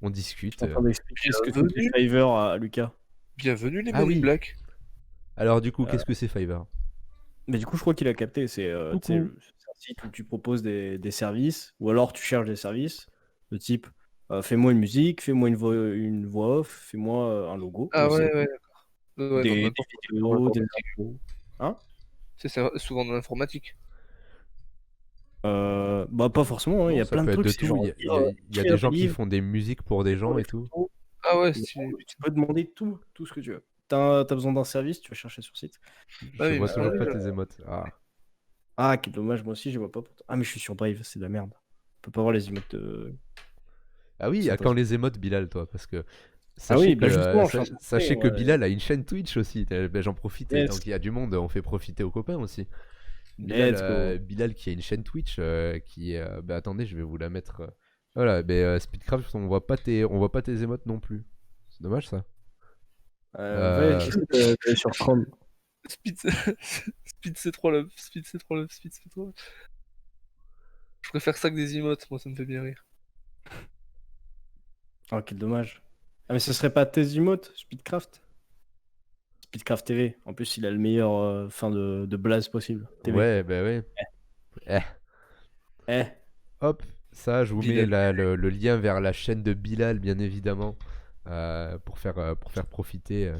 On discute. Je suis en train d'expliquer ce que Bienvenue. c'était Fiverr à Lucas. Bienvenue les Ah Men in oui. Black. Alors du coup, qu'est-ce que c'est Fiverr? Mais du coup, je crois qu'il a capté. C'est tu sais, Coucou. c'est un site où tu proposes des services, ou alors tu cherches des services de type fais-moi une musique, fais-moi une voix off, fais-moi un logo. Ah aussi. ouais, d'accord. Ouais, Des dans n'importe quoi, vidéos, dans des l'informatique. infos. Hein? C'est souvent dans l'informatique. Bah, pas forcément, hein, il y Non, a ça plein de peut être trucs. de c'est tout. genre, Il y a écrire des gens qui livres, font des musiques pour des gens faire et des tout. photos. Ah ouais, Mais stylé. tu peux demander tout ce que tu veux. T'as besoin d'un service, tu vas chercher sur site. Je oui, vois mais toujours ouais, pas je- tes émotes. Ah. Ah, quel dommage, moi aussi, je vois pas. Ah, mais je suis sur Brave, c'est de la merde. On peut pas voir les emotes. Ah oui, C'est à quand intéressant. les émotes, Bilal, toi? Parce que Ah oui, sachez bah que, justement, je suis en train de sachez faire, que Bilal a une chaîne Twitch aussi. Ben, j'en profite, Yes. tant qu'il y a du monde, on fait profiter aux copains aussi. Let's go. Bilal qui a une chaîne Twitch bah, attendez, je vais vous la mettre. Voilà, Speedcraft, on voit pas tes émotes non plus. C'est dommage ça. Ouais, j'essaie d'aller sur Chrome. Speed, Speed C3 Love, Speed C3 Love, Speed C3 Love. Je préfère ça que des emotes, moi ça me fait bien rire. Oh, quel dommage. Ah, mais ce serait pas tes emotes, Speedcraft? Speedcraft TV. En plus, il a le meilleur fin de blaze possible. TV. Ouais, bah ouais. Eh. Hop, ça, je vous mets Bilal. le lien vers la chaîne de Bilal, bien évidemment, pour faire profiter.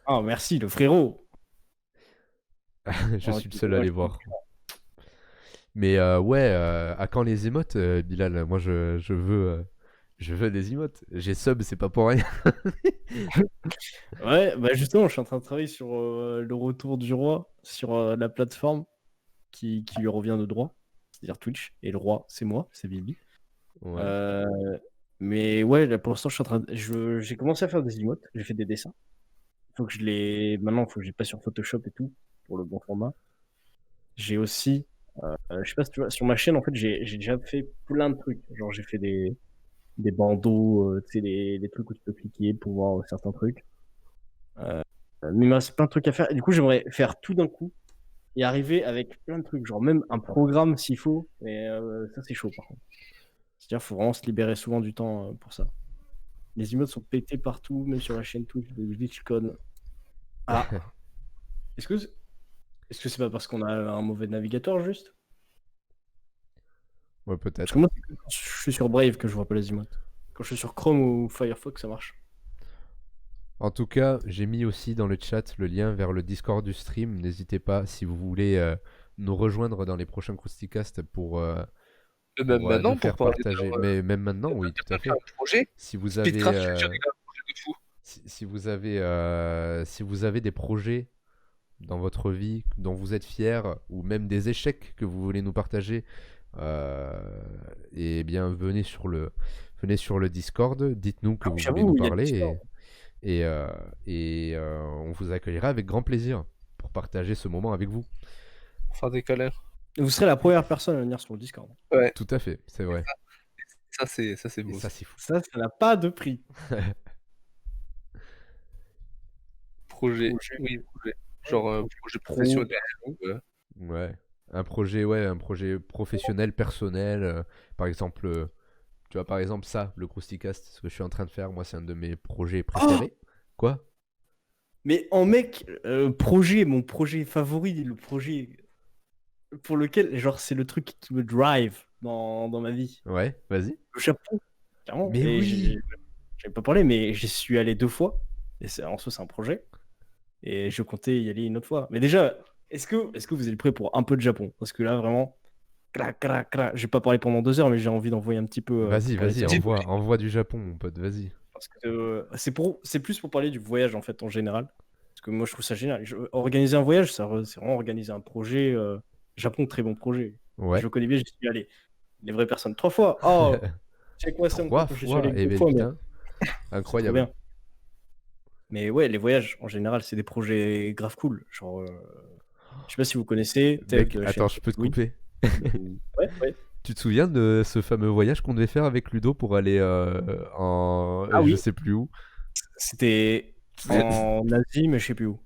Oh, merci, le frérot. Je Oh, suis le quel seul à dommage. les voir. Mais ouais, à quand les émotes, Bilal? Moi, je veux des émotes. J'ai sub, c'est pas pour rien. Ouais, bah justement, je suis en train de travailler sur le retour du roi sur la plateforme qui lui revient de droit, c'est-à-dire Twitch. Et le roi, c'est moi, c'est Bibi. Ouais. Mais ouais, là, pour l'instant, j'ai commencé à faire des emotes, j'ai fait des dessins. Faut que Maintenant, faut que j'ai pas sur Photoshop et tout, pour le bon format. J'ai aussi, je sais pas si tu vois, sur ma chaîne, en fait, j'ai déjà fait plein de trucs. Genre, j'ai fait des bandeaux, tu sais, des trucs où tu peux cliquer pour voir certains trucs. Mais il me reste plein de trucs à faire. Et du coup, j'aimerais faire tout d'un coup et arriver avec plein de trucs, genre même un programme s'il faut. Mais ça, c'est chaud, par contre. C'est-à-dire, faut vraiment se libérer souvent du temps pour ça. Les emotes sont pétés partout, même sur la chaîne Twitch de GlitchCon. Ah, est-ce que c'est pas parce qu'on a un mauvais navigateur juste? Ouais, Parce peut-être. que moi, c'est que quand je suis sur Brave que je vois pas les emotes. Quand je suis sur Chrome ou Firefox, ça marche. En tout cas, j'ai mis aussi dans le chat le lien vers le Discord du stream. N'hésitez pas si vous voulez nous rejoindre dans les prochains Crousticasts Même pour maintenant, nous pour faire parler partager. Mais même maintenant, oui, tout à faire fait. un projet. Si vous Speedcraft avez, Culture, il a un projet de fou. si vous avez des projets dans votre vie dont vous êtes fiers ou même des échecs que vous voulez nous partager, eh bien venez sur le Discord, dites-nous que Ah, vous voulez nous j'avoue, il y a le parler Discord. et on vous accueillera avec grand plaisir pour partager ce moment avec vous. Pour faire des câlins. Vous serez la première personne à venir sur le Discord. Ouais, Tout à fait, c'est vrai. ça c'est Et beau. ça, c'est fou. Ça n'a pas de prix. Projet. Projet. Oui, projet. Genre projet Pro. professionnel. Ouais, un projet professionnel, personnel. Par exemple, tu vois, par exemple ça, le Crousticast, ce que je suis en train de faire, moi, c'est un de mes projets préférés. Quoi? Mais mec, mon projet favori, le projet pour lequel, genre, c'est le truc qui me drive dans ma vie. Ouais, vas-y. Le Japon, clairement. Mais Et oui. j'avais pas parlé, mais j'y suis allé 2 fois. Et en soi, c'est un projet. Et je comptais y aller une autre fois. Mais déjà, est-ce que vous êtes prêts pour un peu de Japon? Parce que là, vraiment, j'ai pas parlé pendant 2 heures, mais j'ai envie d'envoyer un petit peu. Vas-y, pour parler de ça. envoie du Japon, mon pote, vas-y. Parce que c'est plus pour parler du voyage, en fait, en général. Parce que moi, je trouve ça génial. Organiser un voyage, c'est vraiment organiser un projet. Japon, très bon projet. Ouais. Je le connais bien, j'y suis allé. Les vraies personnes, 3 fois. Oh, check moi ça, mon 3 pote, je suis allé fois, eh 2 ben fois. Mais putain, c'est trop incroyable. bien. Mais ouais, les voyages, en général, c'est des projets grave cool. Genre, je sais pas si vous connaissez. Tev Mec, de la attends, chaîne je peux te Oui. couper. Ouais. Tu te souviens de ce fameux voyage qu'on devait faire avec Ludo pour aller en... Ah oui. je sais plus où? C'était en Asie, mais je sais plus où.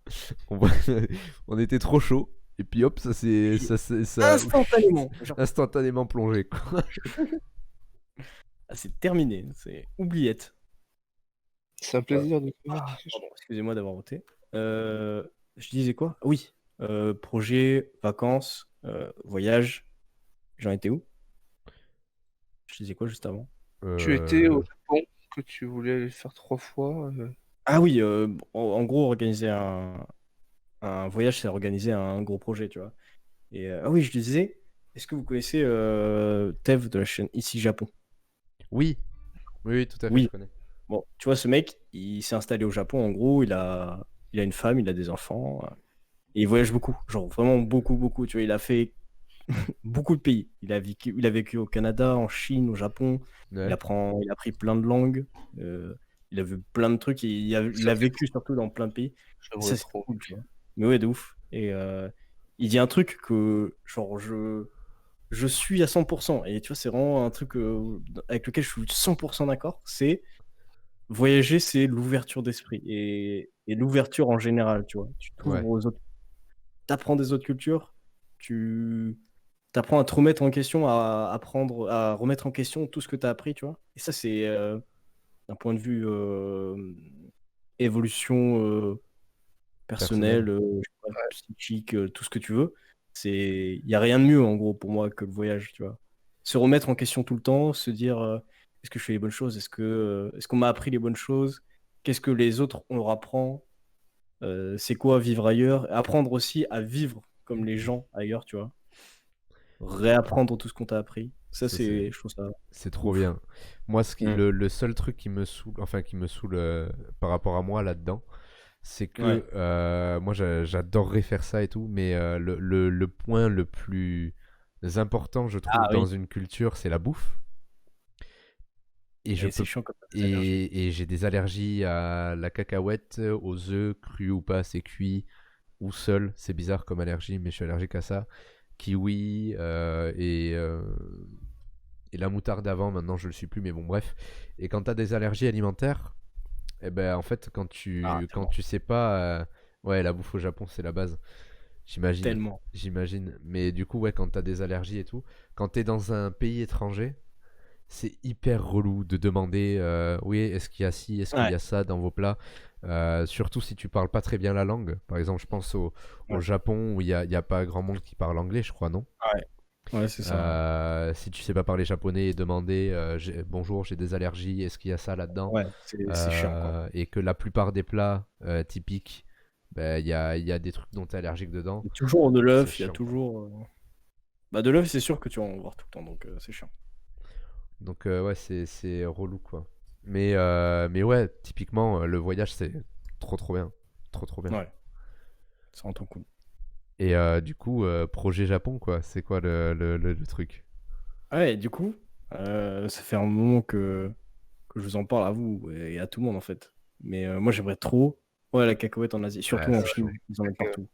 On était trop chaud. Et puis hop, ça Instantanément. Genre, instantanément plongé, quoi. c'est terminé. C'est oubliette. C'est un plaisir de Pardon, excusez-moi d'avoir voté. Je disais quoi? Oui. Projet, vacances, voyage. J'en étais où? Je disais quoi juste avant? Tu étais au Japon, que tu voulais aller faire 3 fois. Ah oui, en gros, organiser un voyage, c'est organiser un gros projet, tu vois. Et ah oui, je disais, est-ce que vous connaissez Tev de la chaîne Ici Japon? Oui, tout à fait, Oui. je connais. Bon, tu vois, ce mec, il s'est installé au Japon, en gros, il a une femme, il a des enfants, et il voyage beaucoup, genre vraiment beaucoup, tu vois, il a fait beaucoup de pays. Il a vécu au Canada, en Chine, au Japon, Ouais. il a appris plein de langues, il a vu plein de trucs, et il a vécu surtout dans plein de pays. Et J'aimerais ça, c'est trop. cool, tu vois. Mais ouais, de ouf. Et il dit un truc que, genre, je suis à 100%. Et tu vois, c'est vraiment un truc avec lequel je suis 100% d'accord. C'est voyager, c'est l'ouverture d'esprit. Et l'ouverture en général, tu vois. Tu t'ouvres Ouais. aux autres. T'apprends des autres cultures. Tu t'apprends à te remettre en question, à remettre en question tout ce que tu as appris, tu vois. Et ça, c'est d'un point de vue évolution personnelle, je sais pas, psychique, tout ce que tu veux. Il n'y a rien de mieux, en gros, pour moi, que le voyage, tu vois. Se remettre en question tout le temps, se dire est-ce que je fais les bonnes choses? Est-ce qu'on m'a appris les bonnes choses? Qu'est-ce que les autres, on leur apprend? C'est quoi vivre ailleurs? Apprendre aussi à vivre comme les gens ailleurs, tu vois. Réapprendre tout ce qu'on t'a appris. Ça, je trouve ça. C'est trop ouf. bien. Moi, Mm. le seul truc qui me saoule, par rapport à moi là-dedans, c'est que moi j'adorerais faire ça et tout, mais le point le plus important, je trouve, Ah oui. dans une culture, c'est la bouffe. Et je Et c'est peux chiant quand t'as des allergies. et j'ai des allergies à la cacahuète, aux œufs, crus ou pas, c'est cuit ou seul. C'est bizarre comme allergie, mais je suis allergique à ça. Kiwi et la moutarde d'avant, maintenant je le suis plus, mais bon, bref. Et quand t'as des allergies alimentaires, eh ben en fait, Ah, quand tellement. tu sais pas, ouais, la bouffe au Japon, c'est la base. J'imagine, Tellement. j'imagine. Mais du coup, ouais, quand t'as des allergies et tout, quand t'es dans un pays étranger, c'est hyper relou de demander, oui, est-ce qu'il y a ci, est-ce qu'il Ouais, y a ça dans vos plats. Surtout si tu parles pas très bien la langue. Par exemple, je pense au ouais, Japon où il y a pas grand monde qui parle anglais, je crois, non? ouais. Ouais, c'est ça. Si tu sais pas parler japonais et demander bonjour, j'ai des allergies, est-ce qu'il y a ça là-dedans? Ouais, c'est chiant, quoi. Et que la plupart des plats typiques, ben, il y a des trucs dont tu es allergique dedans, Il y a toujours de c'est l'œuf, il y a chiant, quoi. toujours. Bah, de l'œuf, c'est sûr que tu vas en voir tout le temps, donc c'est chiant. Donc ouais, c'est relou quoi. Mais ouais, typiquement, le voyage c'est trop bien. Trop bien. Ouais, ça rend ton cool. Et du coup, projet Japon quoi, c'est quoi le truc? Ouais, et du coup, ça fait un moment que je vous en parle à vous et à tout le monde en fait. Mais moi, j'aimerais trop. Ouais, la cacahuète en Asie, surtout Ouais, en c'est Chine, chaud. ils en mettent partout.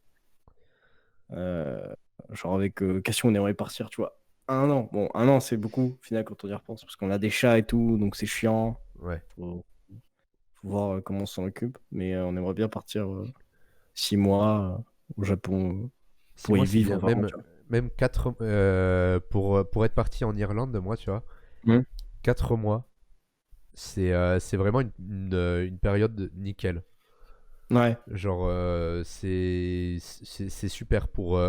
Euh, genre avec question, on aimerait partir, tu vois. Un an. Bon, un an, c'est beaucoup, au final, quand on y repense, parce qu'on a des chats et tout, donc c'est chiant. Ouais. Faut voir comment on s'en occupe. Mais on aimerait bien partir 6 mois au Japon Six pour y mois c'est vivre bien. vraiment, tu vois. Même 4 pour être parti en Irlande, moi tu vois, Mhm. 4 mois, c'est vraiment une période nickel. Ouais. Genre, c'est super pour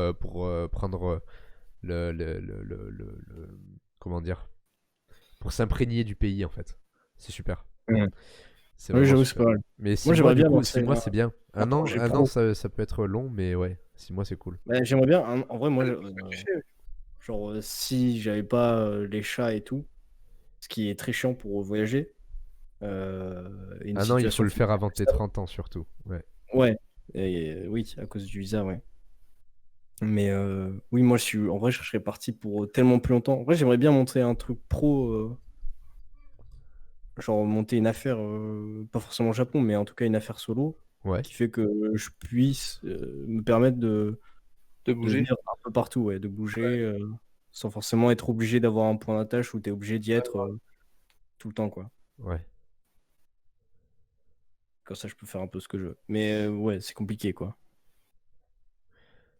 prendre comment dire, pour s'imprégner du pays en fait. C'est super. Mhm. C'est Oui, vraiment j'avoue, c'est super. pas mal. Mais Moi, 6 mois, j'aimerais du bien coup, lancer 6 mois c'est bien. un projet Un an pro. ça peut être long, mais ouais, 6 mois c'est cool. Bah, j'aimerais bien, en vrai, moi, Ça dépend ce que tu fais. genre, si j'avais pas les chats et tout, ce qui est très chiant pour voyager, une Un an, il faut situation le faire financière avant tes stable. 30 ans surtout. Ouais. Ouais, et, oui, à cause du visa, ouais. Mais oui, moi, en vrai, je serais parti pour tellement plus longtemps. En vrai, j'aimerais bien monter un truc pro, genre monter une affaire, pas forcément au Japon, mais en tout cas une affaire solo, Ouais. qui fait que je puisse me permettre De de bouger. venir un peu partout, ouais, de bouger sans forcément être obligé d'avoir un point d'attache où tu es obligé d'y être tout le temps, quoi. Ouais. Comme ça, je peux faire un peu ce que je veux. Mais ouais, c'est compliqué, quoi.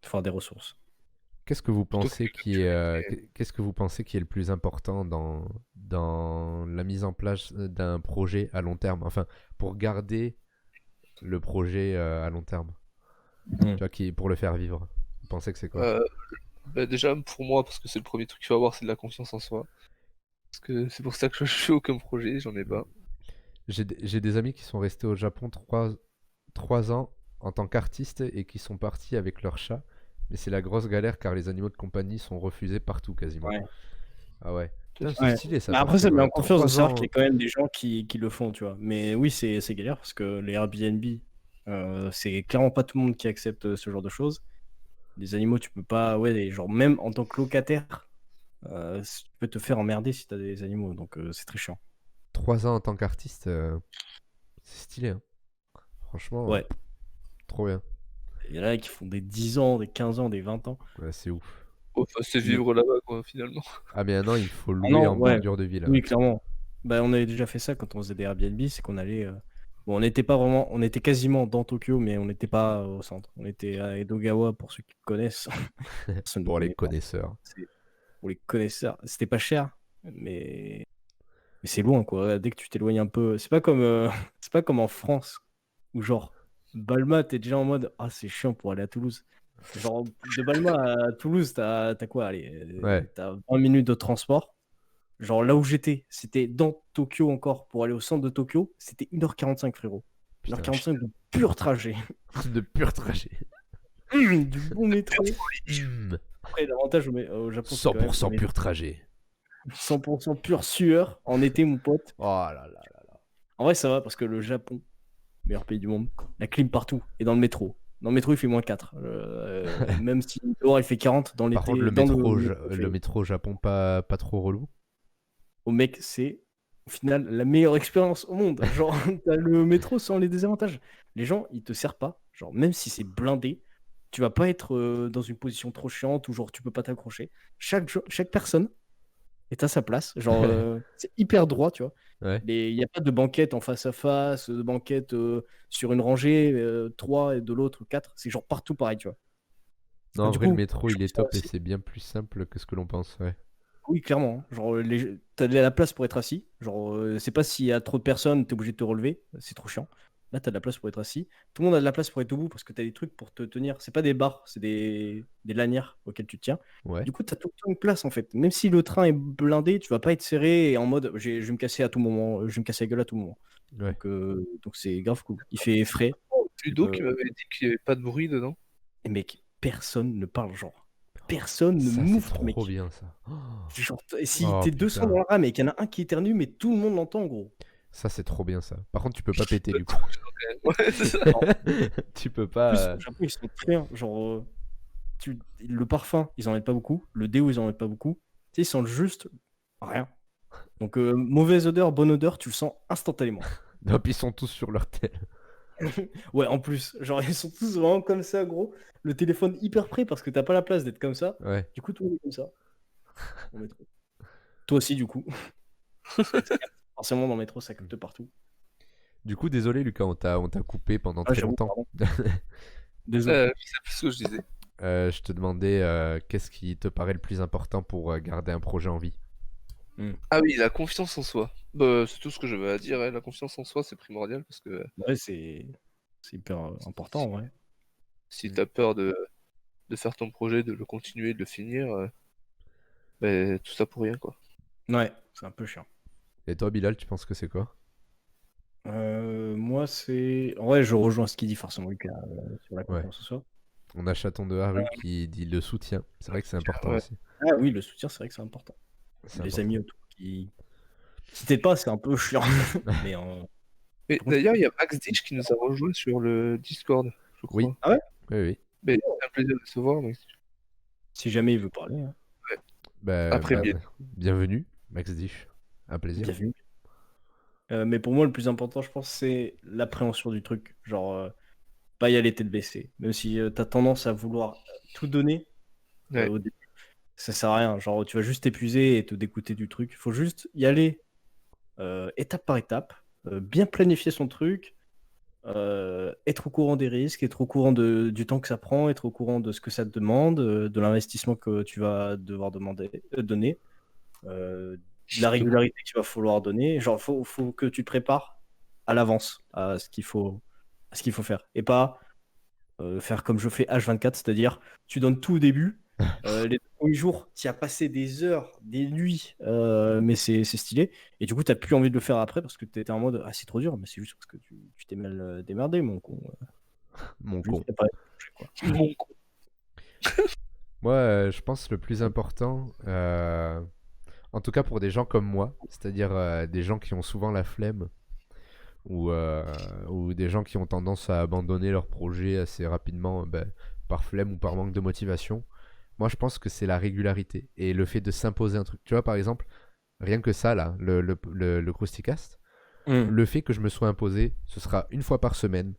Il faut avoir des ressources. Qu'est-ce que vous Surtout pensez que, comme tu l'as dit, qu'est-ce que vous pensez qui est le plus important dans la mise en place d'un projet à long terme? Enfin, pour garder le projet à long terme. Mm. Tu vois, pour le faire vivre. Vous pensez que c'est quoi? euh, bah, déjà, pour moi, parce que c'est le premier truc qu'il faut avoir, c'est de la confiance en soi. Parce que c'est pour ça que je fais aucun projet, j'en ai pas. J'ai des amis qui sont restés au Japon 3 ans en tant qu'artistes et qui sont partis avec leur chat. Mais c'est la grosse galère car les animaux de compagnie sont refusés partout quasiment. Ouais. Ah ouais. Toi, Putain, c'est Ouais. stylé ça Mais après, parce que ça me met en confiance de 3 savoir qu'il y ans. a quand même des gens qui le font, tu vois. Mais oui, c'est galère parce que les Airbnb, c'est clairement pas tout le monde qui accepte ce genre de choses. Les animaux, tu peux pas. Ouais, genre, même en tant que locataire, tu peux te faire emmerder si t'as des animaux. Donc, c'est très chiant. 3 ans en tant qu'artiste, c'est stylé, hein. Franchement, Ouais. trop bien. Il y en a qui font des 10 ans, des 15 ans, des 20 ans. Ouais, c'est ouf. enfin, c'est Mais- vivre là-bas, quoi, finalement. Ah, mais un an, il faut Ah louer non, en ouais. bordure de ville. Oui, clairement. Bah, on avait déjà fait ça quand on faisait des Airbnb, c'est qu'on allait. Bon, on n'était pas vraiment, on était quasiment dans Tokyo, mais on n'était pas au centre. On était à Edogawa pour ceux qui connaissent. Personne ne Pour les connaît pas. connaisseurs. C'est pour les connaisseurs. C'était pas cher, mais c'est loin, quoi. Dès que tu t'éloignes un peu, c'est pas comme, c'est pas comme en France où genre Balma, t'es déjà en mode ah c'est chiant pour aller à Toulouse. Genre de Balma à Toulouse, t'as quoi? Allez, Ouais. t'as 20 minutes de transport. Genre là où j'étais, c'était dans Tokyo encore. Pour aller au centre de Tokyo, c'était 1h45, frérot. Putain, 1h45 de pur trajet. de pur trajet. Du bon métro. Mmh. Après, l'avantage au Japon, c'est quand même 100% pur trajet. 100% pure sueur en été, mon pote. Oh là là. En vrai, ça va parce que le Japon, meilleur pays du monde, la clim partout et dans le métro. Dans le métro, il fait -4. Même si dehors, il fait 40, dans Par contre, l'été, dans le métro, il le fait- métro au Japon, pas trop relou. Au mec, c'est au final, la meilleure expérience au monde. Genre, t'as le métro sans les désavantages. Les gens, ils te servent pas. Genre, même si c'est blindé, tu vas pas être dans une position trop chiante où genre tu peux pas t'accrocher. Chaque personne est à sa place. Genre, c'est hyper droit, tu vois. Ouais. Il n'y a pas de banquette en face à face, de banquette sur une rangée, 3 et de l'autre 4. C'est genre partout pareil, tu vois. Non, en Du vrai, le coup, métro, je il trouve est ça top et aussi- c'est bien plus simple que ce que l'on pense, ouais. Oui, clairement, hein. Genre, t'as de la place pour être assis. Genre, c'est pas s'il y a trop de personnes, t'es obligé de te relever. C'est trop chiant. Là, t'as de la place pour être assis. Tout le monde a de la place pour être debout parce que t'as des trucs pour te tenir. C'est pas des barres, c'est des lanières auxquelles tu te tiens. Ouais. Du coup, t'as tout le temps une place en fait. Même si le train est blindé, tu vas pas être serré et en mode je vais me casser à tout moment. Je vais me casser la gueule à tout moment. Ouais. Donc c'est grave cool. Il fait frais. Ludo peux- qui m'avait dit qu'il n'y avait pas de bruit dedans. Et mec, personne ne parle genre. Personne ne Ça, c'est mouffe, mec. trop bien, ça. Oh, Genre, si Oh, t'es 200 putain. dans la rame et qu'il y en a un qui éternue, mais tout le monde l'entend en gros. Ça, c'est trop bien, ça. Par contre, tu peux pas péter, du coup. Ouais, c'est ça. Tu peux En pas... plus, au Japon, ils sont très. Genre, le parfum, ils en mettent pas beaucoup. Le déo, ils en mettent pas beaucoup. Tu sais, ils sentent juste rien. Donc, mauvaise odeur, bonne odeur, tu le sens instantanément. Non, puis ils sont tous sur leur tel. Ouais, en plus, genre, ils sont tous vraiment comme ça, gros. Le téléphone hyper près parce que t'as pas la place d'être comme ça. Ouais. Du coup, tout le monde est comme ça. Au métro. Toi aussi, du coup. Forcément, dans le métro, ça capte partout. Du coup, désolé, Lucas, on t'a coupé pendant Ah, très j'avoue, longtemps. Désolé. Je sais plus ce que je disais. Je te demandais qu'est-ce qui te paraît le plus important pour garder un projet en vie. Ah oui, la confiance en soi. Bah, c'est tout ce que j'avais à dire. La confiance en soi, c'est primordial parce que Ouais, c'est hyper important, ouais. si t'as peur de faire ton projet, de le continuer, de le finir, bah, tout ça pour rien, quoi. Ouais, c'est un peu chiant. Et toi, Bilal, tu penses que c'est quoi? Moi, c'est. En vrai, je rejoins ce qu'il dit forcément, Lucas, sur la Ouais. confiance en soi. On a Chaton de Haru qui dit le soutien. C'est vrai que c'est important Ouais. aussi. Ah oui, le soutien, c'est vrai que c'est important. C'est Les important. amis autour qui. Si t'aides pas, c'est un peu chiant. Mais Mais Par contre, d'ailleurs, il y a Max Ditch qui nous a rejoint sur le Discord, je crois. Oui. Ah ouais? Oui, oui. Mais c'est un plaisir de se voir, Max Ditch. si jamais il veut parler, hein, Après, bien. Bienvenue, Max Dish. Un plaisir. bienvenue. Mais pour moi, le plus important, je pense, c'est l'appréhension du truc. Genre, pas y aller tête baissée. Même si t'as tendance à vouloir tout donner Ouais. au début, ça sert à rien. Genre, tu vas juste t'épuiser et te dégoûter du truc. Il faut juste y aller étape par étape, bien planifier son truc, être au courant des risques, être au courant du temps que ça prend, être au courant de ce que ça te demande, de l'investissement que tu vas devoir donner, de la régularité qu'il va falloir donner. Genre, faut que tu te prépares à l'avance à ce qu'il faut faire. Et pas faire comme je fais H24, c'est-à-dire tu donnes tout au début. Les premiers jours, tu as passé des heures, des nuits, mais c'est stylé. Et du coup, tu n'as plus envie de le faire après parce que tu étais en mode ah, c'est trop dur, mais c'est juste parce que tu t'es mal démerdé, mon con. Mon Juste, con. t'as pas quoi. Bon, Moi, je pense le plus important, en tout cas pour des gens comme moi, c'est-à-dire des gens qui ont souvent la flemme ou des gens qui ont tendance à abandonner leur projet assez rapidement par flemme ou par manque de motivation. Moi, je pense que c'est la régularité et le fait de s'imposer un truc. Tu vois, par exemple, rien que ça, là, le Krusty-Cast, le fait que je me sois imposé, ce sera une fois par semaine,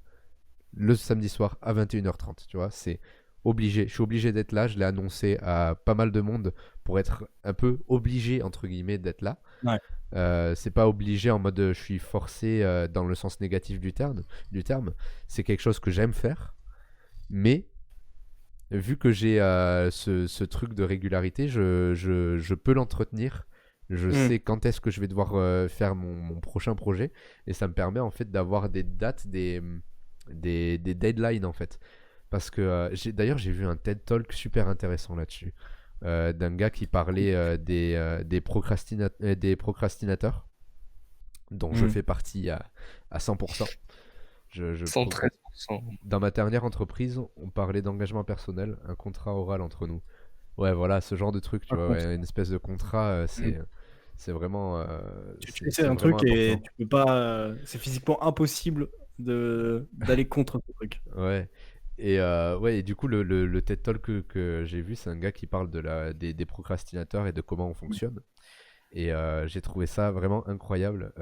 le samedi soir à 21h30. Tu vois, c'est obligé. Je suis obligé d'être là. Je l'ai annoncé à pas mal de monde pour être un peu obligé, entre guillemets, d'être là. Ouais. C'est pas obligé en mode je suis forcé dans le sens négatif du terme. C'est quelque chose que j'aime faire. Mais vu que j'ai ce truc de régularité, je peux l'entretenir. Je sais quand est-ce que je vais devoir faire mon prochain projet. Et ça me permet en fait d'avoir des dates, des deadlines en fait. Parce que d'ailleurs j'ai vu un TED Talk super intéressant là-dessus. D'un gars qui parlait des procrastinateurs dont je fais partie à 100%. 113%. Dans ma dernière entreprise, on parlait d'engagement personnel, un contrat oral entre nous. Ouais, voilà, ce genre de truc, tu vois, ouais, une espèce de contrat, c'est vraiment. Tu essaies un truc et tu peux pas. C'est physiquement impossible d'aller contre ce truc. Ouais. Et du coup, le TED Talk que j'ai vu, c'est un gars qui parle des procrastinateurs et de comment on fonctionne. Et j'ai trouvé ça vraiment incroyable.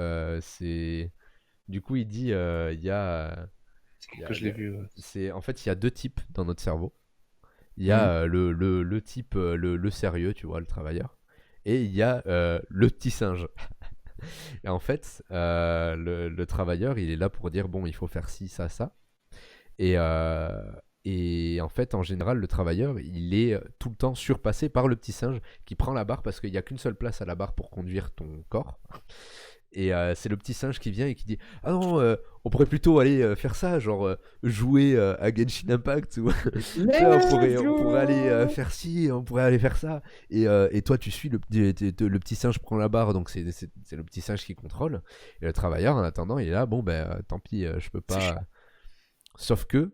Du coup, il dit, il y a, C'est bon que je l'ai vu. en fait, il y a deux types dans notre cerveau. Il y Mhm. a le type, le sérieux, tu vois, le travailleur. Et il y a le petit singe. Et en fait, le travailleur, il est là pour dire, bon, il faut faire ci, ça, ça. Et, euh, et en fait, en général, le travailleur, il est tout le temps surpassé par le petit singe qui prend la barre parce qu'il n'y a qu'une seule place à la barre pour conduire ton corps. Et c'est le petit singe qui vient et qui dit: Ah non, on pourrait plutôt aller faire ça, genre jouer à Genshin Impact. Ou tu sais, on pourrait aller faire ci, on pourrait aller faire ça. Et toi, tu suis le petit singe prend la barre, donc c'est le petit singe qui contrôle. Et le travailleur, en attendant, il est là: Bon, ben tant pis, je peux pas. Sauf que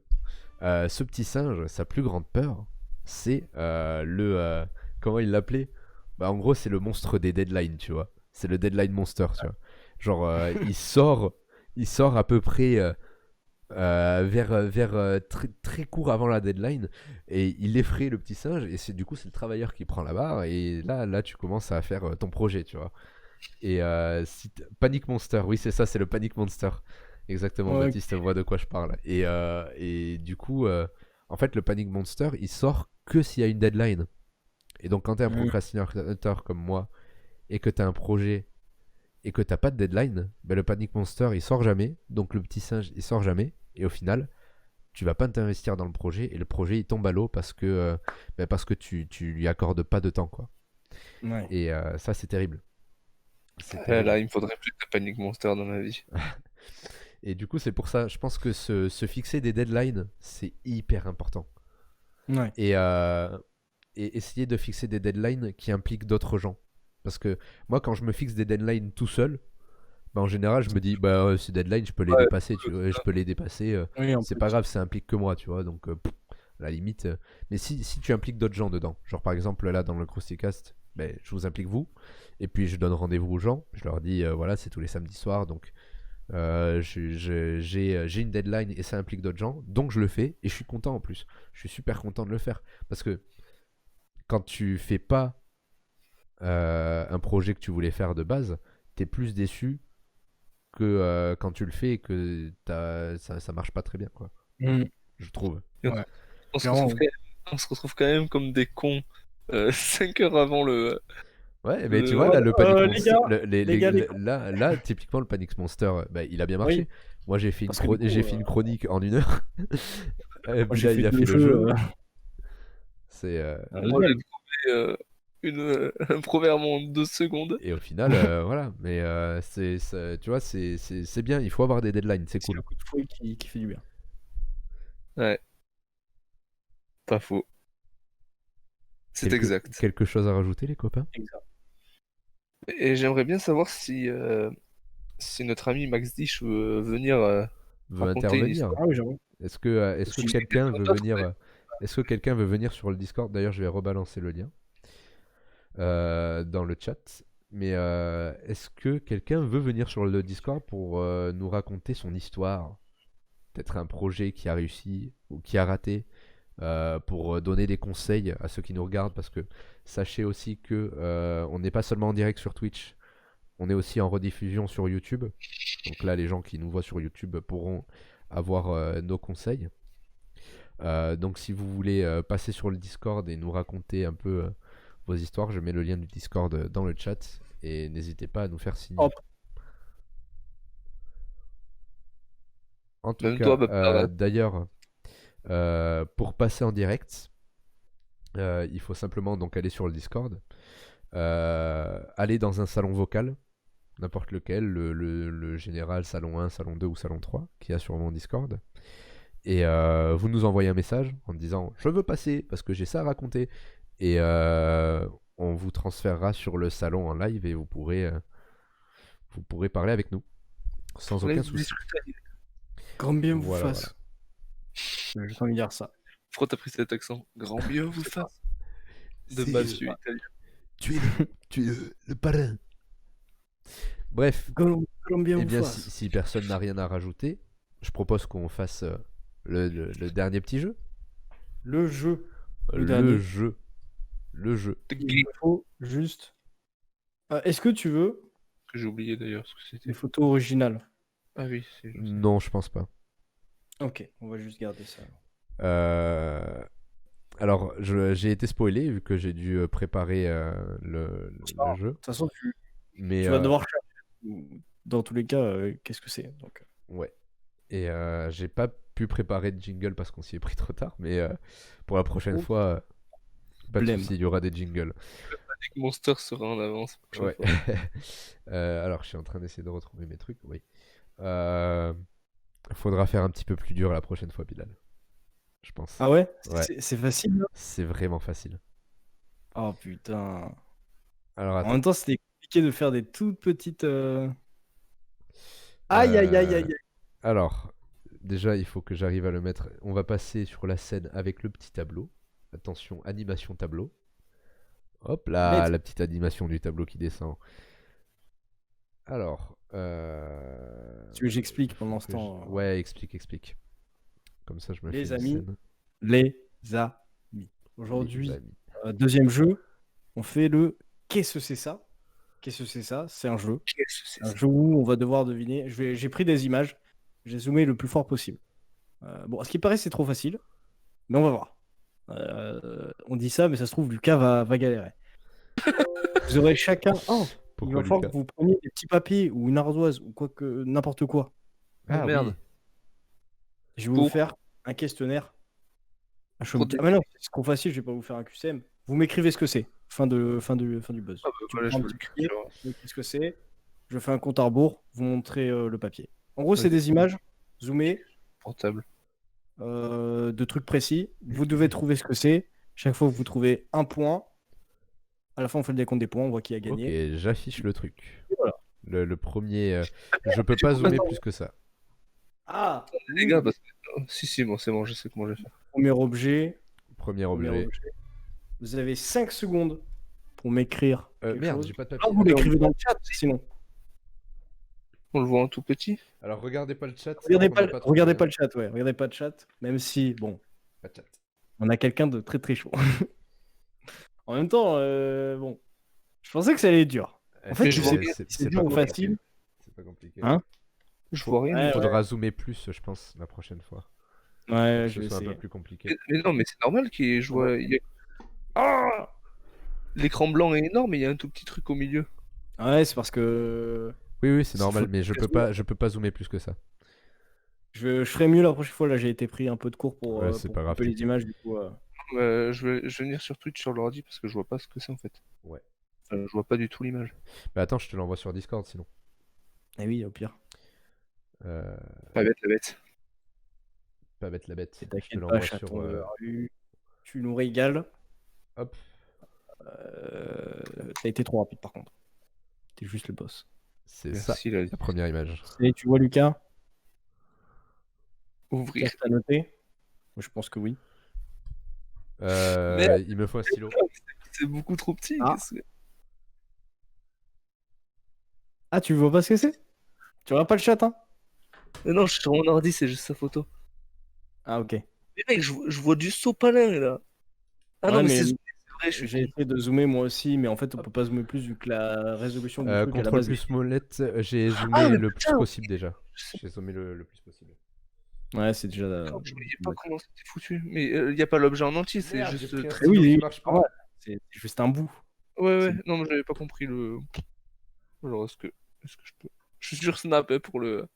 ce petit singe, sa plus grande peur, c'est comment il l'appelait? Bah, en gros, c'est le monstre des deadlines, tu vois. C'est le deadline monster, tu vois. Genre, il sort à peu près vers très, très court avant la deadline et il effraie le petit singe. Et du coup, c'est le travailleur qui prend la barre. Et là, tu commences à faire ton projet, tu vois. Et Panic Monster, oui, c'est ça, c'est le Panic Monster. Exactement, Ok. Baptiste voit de quoi je parle. Et du coup, en fait, le Panic Monster, il sort que s'il y a une deadline. Et donc, quand t'es un Mhm. procrastinateur comme moi et que t'as un projet et que t'as pas de deadline, ben, le Panic Monster, il sort jamais. Donc, le petit singe, il sort jamais. Et au final, tu vas pas t'investir dans le projet et le projet, il tombe à l'eau parce que tu lui accordes pas de temps, quoi. Ouais. Et ça, c'est terrible. C'est Là, terrible. il me faudrait plus de Panic Monster dans ma vie. Et du coup, c'est pour ça, je pense que se fixer des deadlines, c'est hyper important. Ouais. Et essayer de fixer des deadlines qui impliquent d'autres gens. Parce que moi, quand je me fixe des deadlines tout seul, bah, en général, je me dis, bah, ces deadlines, je peux les Ouais, dépasser, tu vois, je peux les dépasser. Oui, en C'est plus. pas grave, ça implique que moi, tu vois. Donc, à la limite. Mais si tu impliques d'autres gens dedans, genre par exemple, là, dans le Crusticast, ben, je vous implique vous. Et puis, je donne rendez-vous aux gens. Je leur dis, voilà, c'est tous les samedis soirs. Donc, j'ai une deadline et ça implique d'autres gens, donc je le fais et je suis content en plus. Je suis super content de le faire parce que quand tu fais pas un projet que tu voulais faire de base, t'es plus déçu que quand tu le fais et que ça marche pas très bien, quoi. Mhm. Je trouve. Et Ouais. on se Clairement, retrouve quand même, on se retrouve quand même comme des cons 5 heures avant Ouais, mais tu vois, le... là, le Panic les Monster, gars, les gars, les cons. là, typiquement, le Panic Monster, bah, il a bien Oui, marché. Moi, j'ai fait parce que du coup, j'ai fait une chronique en 1 heure. moi j'ai Bila, fait il a le fait le jeu. jeu. C'est Moi, j'ai Légal. trouvé un proverbe en 2 secondes. Et au final, voilà. Mais tu vois, c'est bien. Il faut avoir des deadlines, c'est C'est cool. le coup de fouet qui fait du bien. Ouais, pas faux. C'est exact. Quelque chose à rajouter, les copains? Exact. Et j'aimerais bien savoir si notre ami Max Dish veut venir Veut raconter une intervenir? histoire. Ah oui, j'avoue. Est-ce que Parce que quelqu'un veut d'autres, venir est-ce que quelqu'un veut venir sur le Discord? D'ailleurs, je vais rebalancer le lien dans le chat. Mais est-ce que quelqu'un veut venir sur le Discord pour nous raconter son histoire? Peut-être un projet qui a réussi ou qui a raté, pour donner des conseils à ceux qui nous regardent, parce que sachez aussi que on n'est pas seulement en direct sur Twitch, on est aussi en rediffusion sur YouTube. Donc là, les gens qui nous voient sur YouTube pourront avoir nos conseils. Donc si vous voulez passer sur le Discord et nous raconter un peu vos histoires, je mets le lien du Discord dans le chat et n'hésitez pas à nous faire signe. Hop. En tout même toi, cas, Babtar, d'ailleurs, pour passer en direct, il faut simplement donc aller sur le Discord, aller dans un salon vocal, n'importe lequel, le général, salon 1, salon 2 ou salon 3, qui a sur mon Discord. Et vous nous envoyez un message en disant je veux passer parce que j'ai ça à raconter. Et on vous transférera sur le salon en live et vous pourrez parler avec nous sans aucun souci. Grand bien vous Voilà, fasse. Je vais envie de dire ça. pourquoi t'as pris cet accent? Grand bien vous fasse. De C'est, mafieux italien. tu es le parrain. Bref, Grand bien eh vous bien fasse. si personne n'a rien à rajouter, je propose qu'on fasse le dernier petit jeu. Le jeu. Le Le dernier. jeu. Le jeu. Il me faut juste Est-ce que tu veux Que j'ai oublié d'ailleurs ce que une c'était. photo originale? Ah oui, c'est juste. Non, je pense pas. Ok, on va juste garder ça. Euh, Alors, j'ai été spoilé vu que j'ai dû préparer le jeu. De toute façon, Mais tu vas devoir chercher. Dans tous les cas, qu'est-ce que c'est donc... ouais. Et j'ai pas pu préparer de jingle parce qu'on s'y est pris trop tard. Mais pour la prochaine Oh. fois, pas de Blême. soucis, il y aura des jingles. Panic Monster sera en avance. prochaine Ouais. fois. Alors, je suis en train d'essayer de retrouver mes trucs. Oui. Faudra faire un petit peu plus dur la prochaine fois, Bilal. Je pense. Ah ouais? Ouais. C'est facile là? C'est vraiment facile. Oh putain. Alors, En attends. même temps, c'était compliqué de faire des toutes petites... Aïe, aïe, aïe, aïe, aïe. Alors, déjà, il faut que j'arrive à le mettre. On va passer sur la scène avec le petit tableau. Attention, animation tableau. Hop là, Let's- la petite animation du tableau qui descend. Alors, Tu veux que j'explique faut pendant ce que temps, Ouais, explique. Comme ça, je me Les fais une amis, scène. Les amis. Les Aujourd'hui, amis. deuxième jeu, on fait le Qu'est-ce que c'est ça? Qu'est-ce que c'est ça? C'est un jeu. Qu'est-ce que c'est Un ça? jeu où on va devoir deviner. J'ai pris des images, j'ai zoomé le plus fort possible. Bon, à ce qui paraît, c'est trop facile, mais on va voir. On dit ça, mais ça se trouve, Lucas va galérer. Vous aurez chacun. Oh, il Pourquoi va falloir Lucas? que vous preniez des petits papiers ou une ardoise ou quoi que n'importe quoi. Ah merde. oui. Je vais vous Pour- faire un questionnaire. Ah, Pour ah, mais non, c'est trop facile, je vais pas vous faire un QCM. Vous m'écrivez ce que c'est. Fin du buzz. Ah bah, Tu voilà, prends je un peux petit le papier, faire. vous m'écrivez ce que c'est. Je fais un compte à rebours, vous montrez le papier. En gros, c'est Ok. des images zoomées Portable. de trucs précis. Vous devez trouver ce que c'est. Chaque fois que vous trouvez un point, à la fin, on fait le décompte des points, on voit qui a gagné. Ok, j'affiche le truc. Et voilà. Le premier. Je peux pas zoomer plus que ça. Ah, Les gars, parce que. Oh, si, bon, c'est bon, je sais comment je vais faire. premier objet. Premier Premier objet. objet. Vous avez 5 secondes pour m'écrire. quelque Merde, chose. j'ai pas de Ah, papier. vous l'écrivez dans le chat, sinon. On le voit en tout petit. Alors, regardez pas le chat. Regardez on pas, n'a trop regardez de- pas le chat, ouais. Regardez pas le chat, même si, bon, Pas de chat. on a quelqu'un de très très chaud. En même temps, bon, je pensais que ça allait être dur. En fait, Mais je je sais vois pas bien, si c'est dur ou compliqué. facile. C'est pas compliqué. Hein Je vois rien. Ouais, du tout. Faudra zoomer plus, je pense, la prochaine fois. Ouais, Que je ce vais soit un essayer. peu plus compliqué. Mais non, mais c'est normal je vois. Ah, l'écran blanc est énorme et il y a un tout petit truc au milieu. Ouais, c'est parce que Oui, c'est Il normal, faut mais je peux pas zoomer plus que ça. je ferai mieux la prochaine fois. Là, j'ai été pris un peu de cours pour, Ouais, c'est pour pas grave, couper les t'inquiète. images, du coup. Je vais venir sur Twitch sur l'ordi parce que je vois pas ce que c'est en fait. Ouais. Enfin, je vois pas du tout l'image. Bah attends, je te l'envoie sur Discord sinon. Eh oui, au pire. Pas bête, la bête. Pas bête la bête. Et Je te t'inquiète l'envoie pas, sur. chaton de la rue. Tu nous régales. Hop. T'as été trop rapide, par contre. T'es juste le boss. C'est ça, Merci, la la première image. Et tu vois, Lucas? Ouvrir. Qu'est-ce que t'as noté? Moi, je pense que oui. Merde. Il me faut un stylo. C'est beaucoup trop petit. Ah. qu'est-ce que- Ah, tu vois pas ce que c'est? Tu vois pas le chat, hein? Mais non, je suis sur mon ordi, c'est juste sa photo. Ah, ok. Mais mec, je vois du sopalin là. Ah Ouais, non, mais mais c'est vrai, je suis J'ai essayé de zoomer moi aussi, mais en fait, on peut pas zoomer plus vu que la résolution du truc à la Contrôle base. plus molette, j'ai zoomé Ah, mais le plus putain, possible déjà. J'ai zoomé le plus possible. Ouais, c'est déjà. Je voyais pas comment c'était foutu. Mais il y a pas l'objet en entier, c'est Merde, juste. j'ai pris un très- stylo oui, qui oui. marche pas. Ouais. C'est juste un bout. Ouais. Non, mais j'avais pas compris le. Alors, est-ce que je peux. Je suis sur Snap hein, pour le.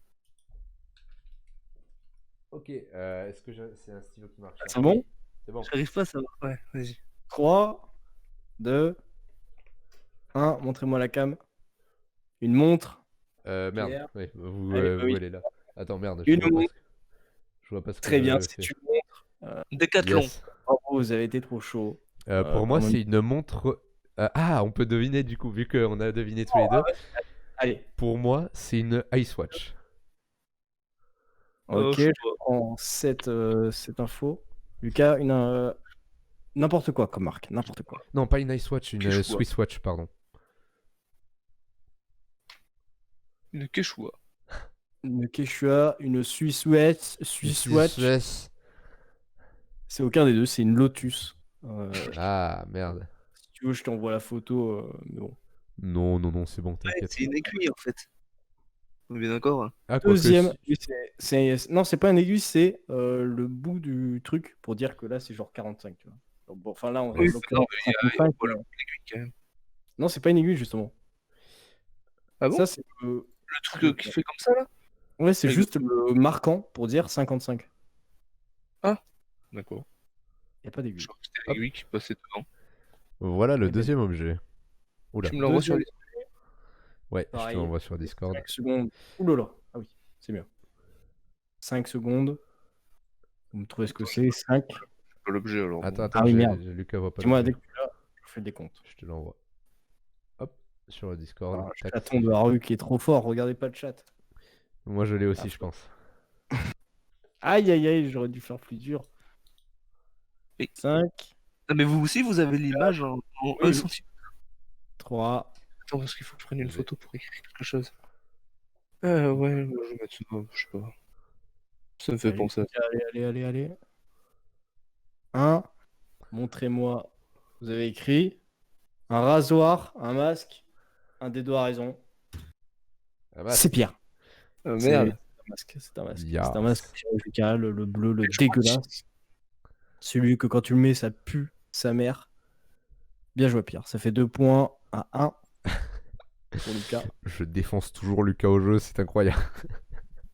Ok, est-ce que c'est un stylo qui marche? C'est bon? C'est bon. J'arrive pas à savoir. Ouais, vas-y. 3, 2, 1, montrez-moi la cam. Une montre. Merde, Pierre. ouais, vous, Allez, vous oui. allez là. Attends, merde, Une je vois pas montre. je vois pas ce que Très bien, je c'est fais. une montre. Décathlon. Yes. Bravo, vous avez été trop chaud. Pour moi, quand c'est une montre. On peut deviner du coup, vu qu'on a deviné tous les deux. Allez, Pour moi, c'est une Ice Watch. ok, je je prends cette info. Lucas, n'importe quoi comme marque, n'importe quoi. Non, pas une Ice Watch, une Quechua. Swiss Watch, pardon. Une Quechua. Une Quechua, une Swiss Watch, Suisse. c'est aucun des deux, c'est une Lotus. Ah, merde. Si tu veux, je t'envoie la photo, mais bon. Non, non, non, c'est bon, Ouais, t'inquiète. c'est une aiguille en fait. On est bien d'accord, hein. Ah, quoique, Deuxième, oui, non, c'est pas un aiguille, c'est le bout du truc pour dire que là, c'est genre 45, tu vois. Donc, bon, enfin, là, en Oui, l'occurrence, non, mais il y a 55, voilà, l'aiguille quand même. non, c'est pas une aiguille, justement. Ah bon? Ça, c'est Le truc qui fait comme ça là? ouais, c'est Avec- juste le marquant pour dire 55. Ah, d'accord. Il n'y a pas Je d'aiguille. crois que c'était Hop. l'aiguille qui passait devant. voilà le Eh ben, deuxième objet. Oula, Tu me l'envoies sur les. ouais, je te pareil. l'envoie sur Discord. 5 secondes. Ouh là là. Ah oui, c'est mieux. 5 secondes. Vous me trouvez ce que c'est 5. Pas l'objet alors. Attends, bon. attends, Ah oui, merde. Lucas voit pas Dis-moi, l'objet. dès que tu l'as, je fais le décompte. Je te l'envoie. Hop, sur le Discord. Ah, Tac. chaton de la rue qui est trop fort, regardez pas le chat. Moi, je l'ai aussi, Ah, je pense. Aïe aïe aïe, j'aurais dû faire plus dur. Et- 5, Ah, mais vous aussi, vous avez l'image en Oui, 1 oui. centimètre. 3. Attends, parce qu'il faut que je prenne une Vas-y. photo pour écrire quelque chose. Ouais, je vais mettre ça, je sais pas. Ça me fait Allez, penser à ça. allez. 1. Montrez-moi. Vous avez écrit un rasoir, un masque, un des doigts à raison. Ah bah, C'est Pierre. Ah, C'est merde. un masque. C'est un masque. Yes. C'est un masque chirurgical, le bleu, le Je crois que dégueulasse. Celui que quand tu le mets, ça pue sa mère. Bien joué, Pierre. Ça fait 2 points à 1 pour Lucas je défonce toujours Lucas au jeu, c'est incroyable.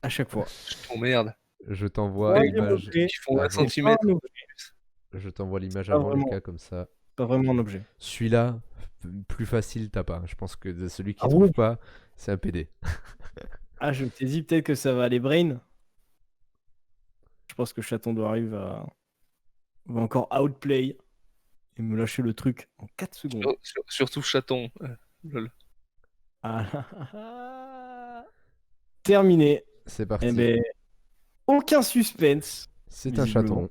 à chaque fois. Oh merde. Je t'envoie Troisième l'image. objet. Ils font 1 avant. centimètre. Pas un objet, Je t'envoie l'image Pas avant vraiment. Lucas comme ça. pas vraiment un objet. Celui-là, plus facile, t'as pas. Je pense que celui qui Ah trouve oui. pas, c'est un PD. Ah, je t'ai dit peut-être que ça va aller brain. Je pense que Chaton Doiru va encore outplay et me lâcher le truc en 4 secondes. Surtout chaton. Lol. Ah. Terminé. C'est parti. Eh ben, aucun suspense. C'est un visiblement. chaton.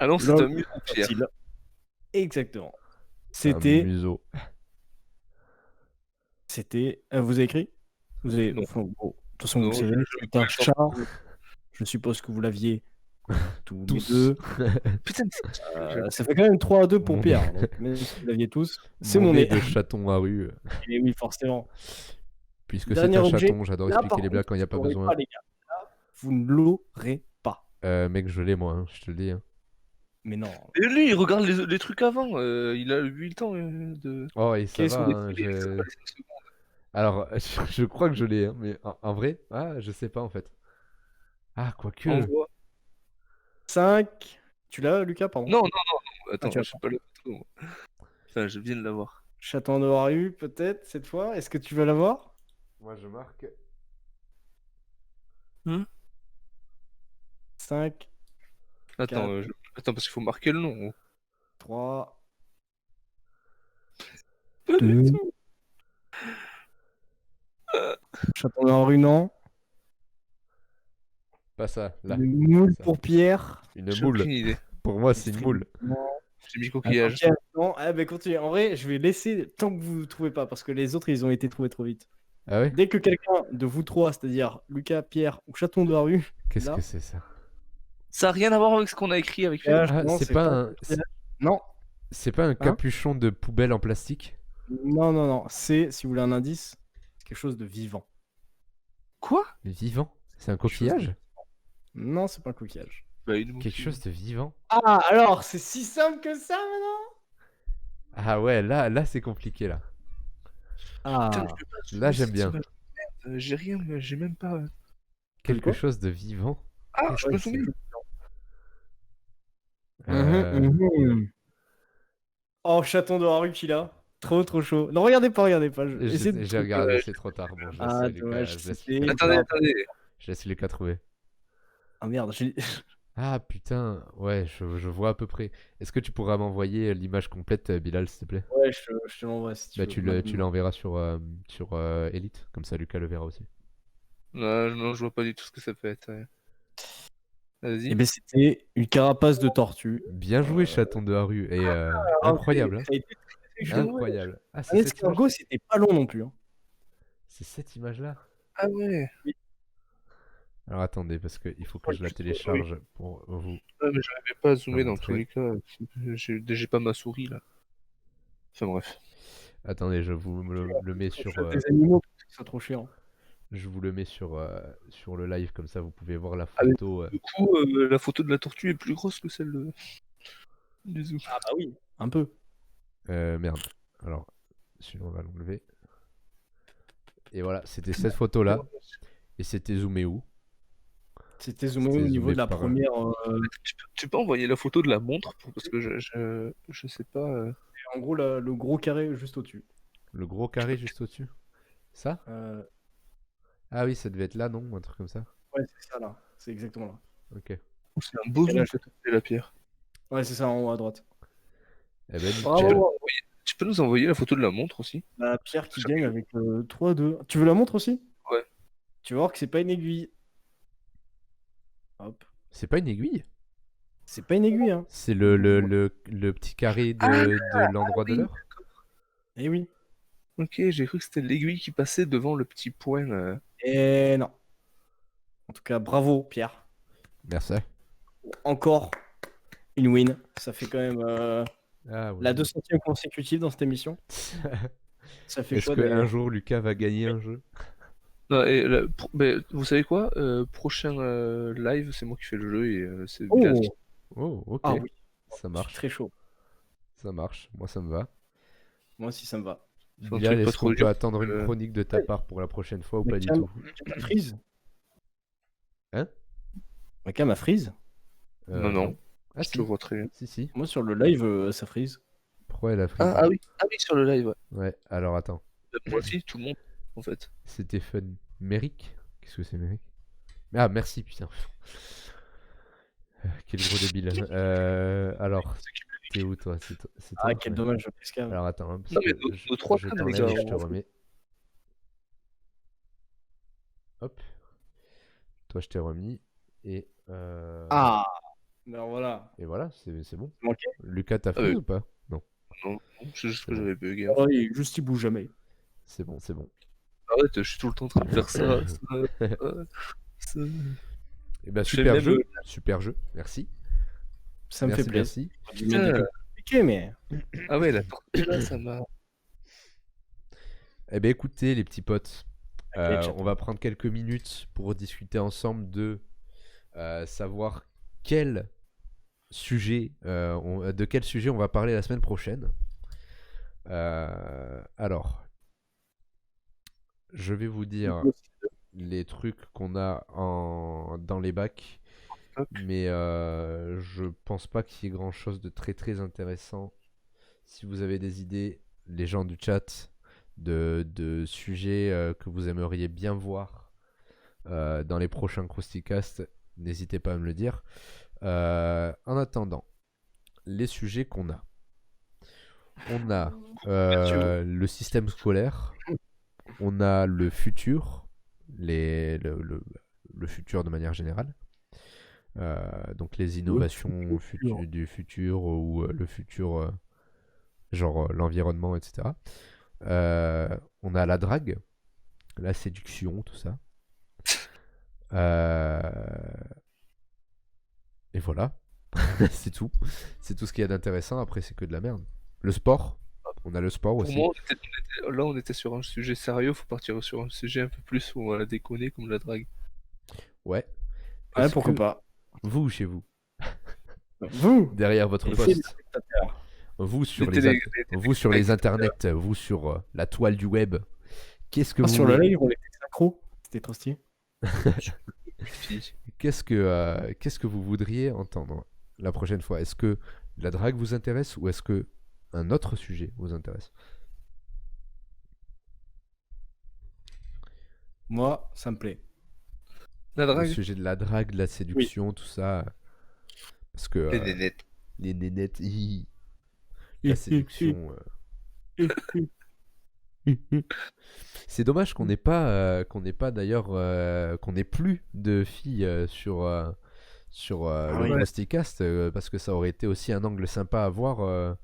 Ah non, c'est Là, un museau, Pierre. facile. Exactement. Un C'était. museau. Vous avez écrit? Vous avez. Non. Enfin, bon, de toute façon, Non, vous savez, je c'est un vais chat. Je suppose que vous l'aviez tous les Tous. deux. Putain, c'est- Ça fait quand même 3 à 2 pour Mon Pierre. Donc, même si vous l'aviez tous, c'est mon nez nez. de chaton à rue. Et oui, forcément. Puisque c'est Dernier un objet. chaton, j'adore Là, expliquer par les blagues contre, quand il n'y a vous pas l'aurez besoin. pas, les gars. Là, vous ne l'aurez pas. Mec, je l'ai moi, hein, je te le dis. Hein. Mais non. Et lui, il regarde les trucs avant. Il a 8 ans de. Oh, et ça Quels sont va. les Hein, Il est pas les 5 secondes. Alors, je crois que je l'ai, hein, mais en vrai, je sais pas en fait. Ah, quoique. Envoie. 5. Tu l'as, Lucas, pardon? Non, attends, tu as je sais pas le photo. Moi. Enfin, je viens de l'avoir. Chaton de Waru, peut-être, cette fois. Est-ce que tu veux l'avoir? Moi, je marque. 5, Attends, Quatre. attends parce qu'il faut marquer le nom. 3, 2. Chaton de Waru, non. Pas ça, là. Une moule ça. pour Pierre. Une J'ai moule. aucune idée. Pour moi, c'est une moule. Non. J'ai mis coquillage. Attends, non, ah, bah, continue. En vrai, je vais laisser tant que vous ne trouvez pas, parce que les autres, ils ont été trouvés trop vite. Ah ouais? Dès que quelqu'un de vous trois, c'est-à-dire Lucas, Pierre ou Chaton de Waru, Qu'est-ce là. que c'est ça? Ça a rien à voir avec ce qu'on a écrit avec Ah, Pierre. non, c'est pas un. Non, C'est pas un capuchon de poubelle en plastique? non. C'est, si vous voulez un indice, c'est quelque chose de vivant. Quoi? Vivant? C'est un Quelque chose de- coquillage? Non, c'est pas un coquillage. Bah, une mouche. Quelque chose de vivant? Ah, alors, c'est si simple que ça maintenant? Ah ouais, là c'est compliqué là. Ah, Putain, je peux pas Là, trouver j'aime cette bien. image. Merde, j'ai rien, j'ai même pas. Quelque quoi chose de vivant? Ah, Qu'est-ce je que me c'est? souviens. Oh, Chaton de Waru qui là. Trop chaud. Non, regardez pas. Essayez de J'ai trouver. regardé, c'est trop tard. Bon, je Ah, laisse Lucas, dommage, je laisse c'était- Lucas- Attendez. je laisse Lucas trouver. Ah merde, j'ai. Ah putain, ouais, je vois à peu près. Est-ce que tu pourras m'envoyer l'image complète, Bilal, s'il te plaît? Ouais, je te l'envoie si tu Bah, veux. tu l'enverras sur Elite, comme ça Lucas le verra aussi. Non, je vois pas du tout ce que ça peut être. Ouais. Vas-y. Eh ben, c'était une carapace de tortue. Bien joué, chaton de la rue. Et incroyable, hein. Ça a été très joué. Incroyable. Ah, Un c'est cette image... escargot, c'était pas long non plus. Hein. c'est cette image-là. Ah ouais. Alors attendez, parce qu'il faut que Ouais, je la juste, télécharge pour vous. Ouais, mais j'arrivais pas à zoomer dans montrer. tous les cas. J'ai pas ma souris là. Enfin bref. Attendez, je vous le mets sur, Des animaux, parce que c'est trop chiant. je vous le mets sur le live comme ça, vous pouvez voir la Ah, mais photo. Du coup, la photo de la tortue est plus grosse que celle du zoo. Ah bah oui, un peu. Merde. Alors, celui-là on va l'enlever. Et voilà, c'était cette photo-là. Et c'était zoomé où? C'était zoomé C'était au niveau zoomé de la par- première. Tu peux envoyer la photo de la montre parce que je sais pas. En gros, le gros carré juste au-dessus. Le gros carré juste au-dessus. Ça? Euh, Ah oui, ça devait être là, non? Un truc comme ça. Ouais, c'est ça là. C'est exactement là. Ok. C'est un beau Et zoom là, que t'as fait, la Pierre. Ouais, c'est ça en haut à droite. Eh ben, Bravo. nickel. Tu peux nous envoyer la photo de la montre aussi? La Pierre qui gagne avec 3-2. Tu veux la montre aussi? Ouais. Tu vas voir que c'est pas une aiguille. Hop. C'est pas une aiguille? C'est pas une aiguille, hein. C'est le petit carré de l'endroit de oui. l'heure? Eh oui. Ok, j'ai cru que c'était l'aiguille qui passait devant le petit point. Et non. En tout cas, bravo, Pierre. Merci. Encore une win. Ça fait quand même Ah, ouais. la 200e consécutive dans cette émission. Ça fait Est-ce chaud qu'un jour Lucas va gagner un jeu? Non, et mais vous savez quoi? Prochain live, c'est moi qui fais le jeu et c'est Oh. Bilas qui- Oh, ok. Ah oui, Ça je suis marche. très chaud. Ça marche. Moi, ça me va. Moi aussi, ça me va. C'est un Bilal, truc pas est-ce trop qu'on peut dur, attendre une euh, chronique de ta part pour la prochaine fois ou pas du Cam, tout? ma freeze. Hein? Ma cam a freeze. Non, non. Ah, Je te si. vois très bien. Si. Moi, sur le live, ça freeze. Pourquoi elle a pris? Ah oui, sur le live, ouais. Ouais, alors attends. Moi aussi, tout le monde, en fait. C'était fun. Merrick? Qu'est-ce que c'est, Merrick? Ah, merci, putain. Quel gros débile. Alors, t'es où, toi? C'est toi? Ah, quel Ouais. dommage, Pascal. Alors, attends, hein, parce Non, mais que nos trois je cannes, les t'enlève gars, et je te on s'en remets. Hop. Toi, je t'ai remis. Et, Ah, ben voilà. et voilà, c'est bon. Ok. Lucas, t'as Ah, fait oui. ou pas? Non, Non, c'est juste C'est que bon. j'avais bugué. Oh, juste il bouge jamais. c'est bon, c'est bon. Arrête, je suis tout le temps en train de faire ça. ça. Et bah, Je super fais même, super jeu, merci. Ça me fait Merci, plaisir. merci. Putain. Compliqué, mais. Ah ouais, la tortue là, ça m'a. Eh ben écoutez les petits potes, Ok, chat. on va prendre quelques minutes pour discuter ensemble de savoir quel sujet, de quel sujet on va parler la semaine prochaine. Alors, je vais vous dire les trucs qu'on a dans les bacs, mais je pense pas qu'il y ait grand chose de très très intéressant. Si vous avez des idées, les gens du chat, de sujets que vous aimeriez bien voir dans les prochains Crousticast, n'hésitez pas à me le dire. En attendant, les sujets qu'on a. On a le système scolaire, on a le futur, le futur de manière générale. Donc les innovations du futur ou le futur, genre l'environnement, etc. On a la drague, la séduction, tout ça. Et voilà. C'est tout. C'est tout ce qu'il y a d'intéressant. Après, c'est que de la merde. Le sport. On a le sport Pour aussi. moi, on était sur un sujet sérieux, faut partir sur un sujet un peu plus où on va déconner comme la drague. Ouais. Ouais, Est-ce pourquoi que pas. vous, chez vous, Vous derrière votre Et poste, les spectateurs. vous sur Les les, télé- vous sur les internets, vous sur la toile du web, qu'est-ce que Ah, vous sur le live, on était synchro. C'était trop stylé. qu'est-ce que vous voudriez entendre la prochaine fois? Est-ce que la drague vous intéresse ou est-ce que un autre sujet vous intéresse? Moi, ça me plaît. La Le drague. sujet de la drague, de la séduction, tout ça. Parce que Les nénettes. les nénettes, la séduction. C'est dommage qu'on n'ait pas d'ailleurs qu'on n'ait plus de filles sur le ouais. Rusticast parce que ça aurait été aussi un angle sympa à voir.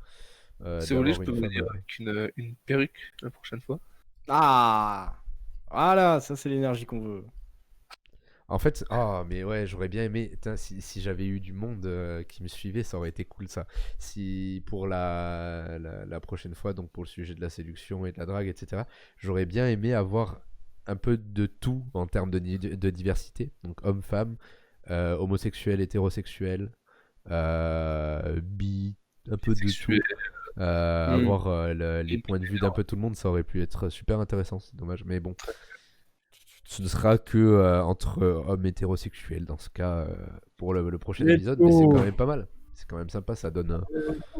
Si vous voulez, je d'avoir peux une venir femme, avec une perruque la prochaine fois. Ah, voilà, ça c'est l'énergie qu'on veut. En fait, ah, mais ouais, j'aurais bien aimé. Putain, si j'avais eu du monde qui me suivait, ça aurait été cool ça. Si pour la prochaine fois, donc pour le sujet de la séduction et de la drague, etc., j'aurais bien aimé avoir un peu de tout en termes de diversité. Donc homme-femme, homosexuel, hétérosexuel, bi, un peu de tout. Sexuel. Avoir les points de vue d'un peu tout le monde, ça aurait pu être super intéressant. C'est dommage, mais bon. Ce ne sera que entre hommes hétérosexuels dans ce cas pour le prochain Let's épisode, mais c'est go. quand même pas mal. C'est quand même sympa, ça donne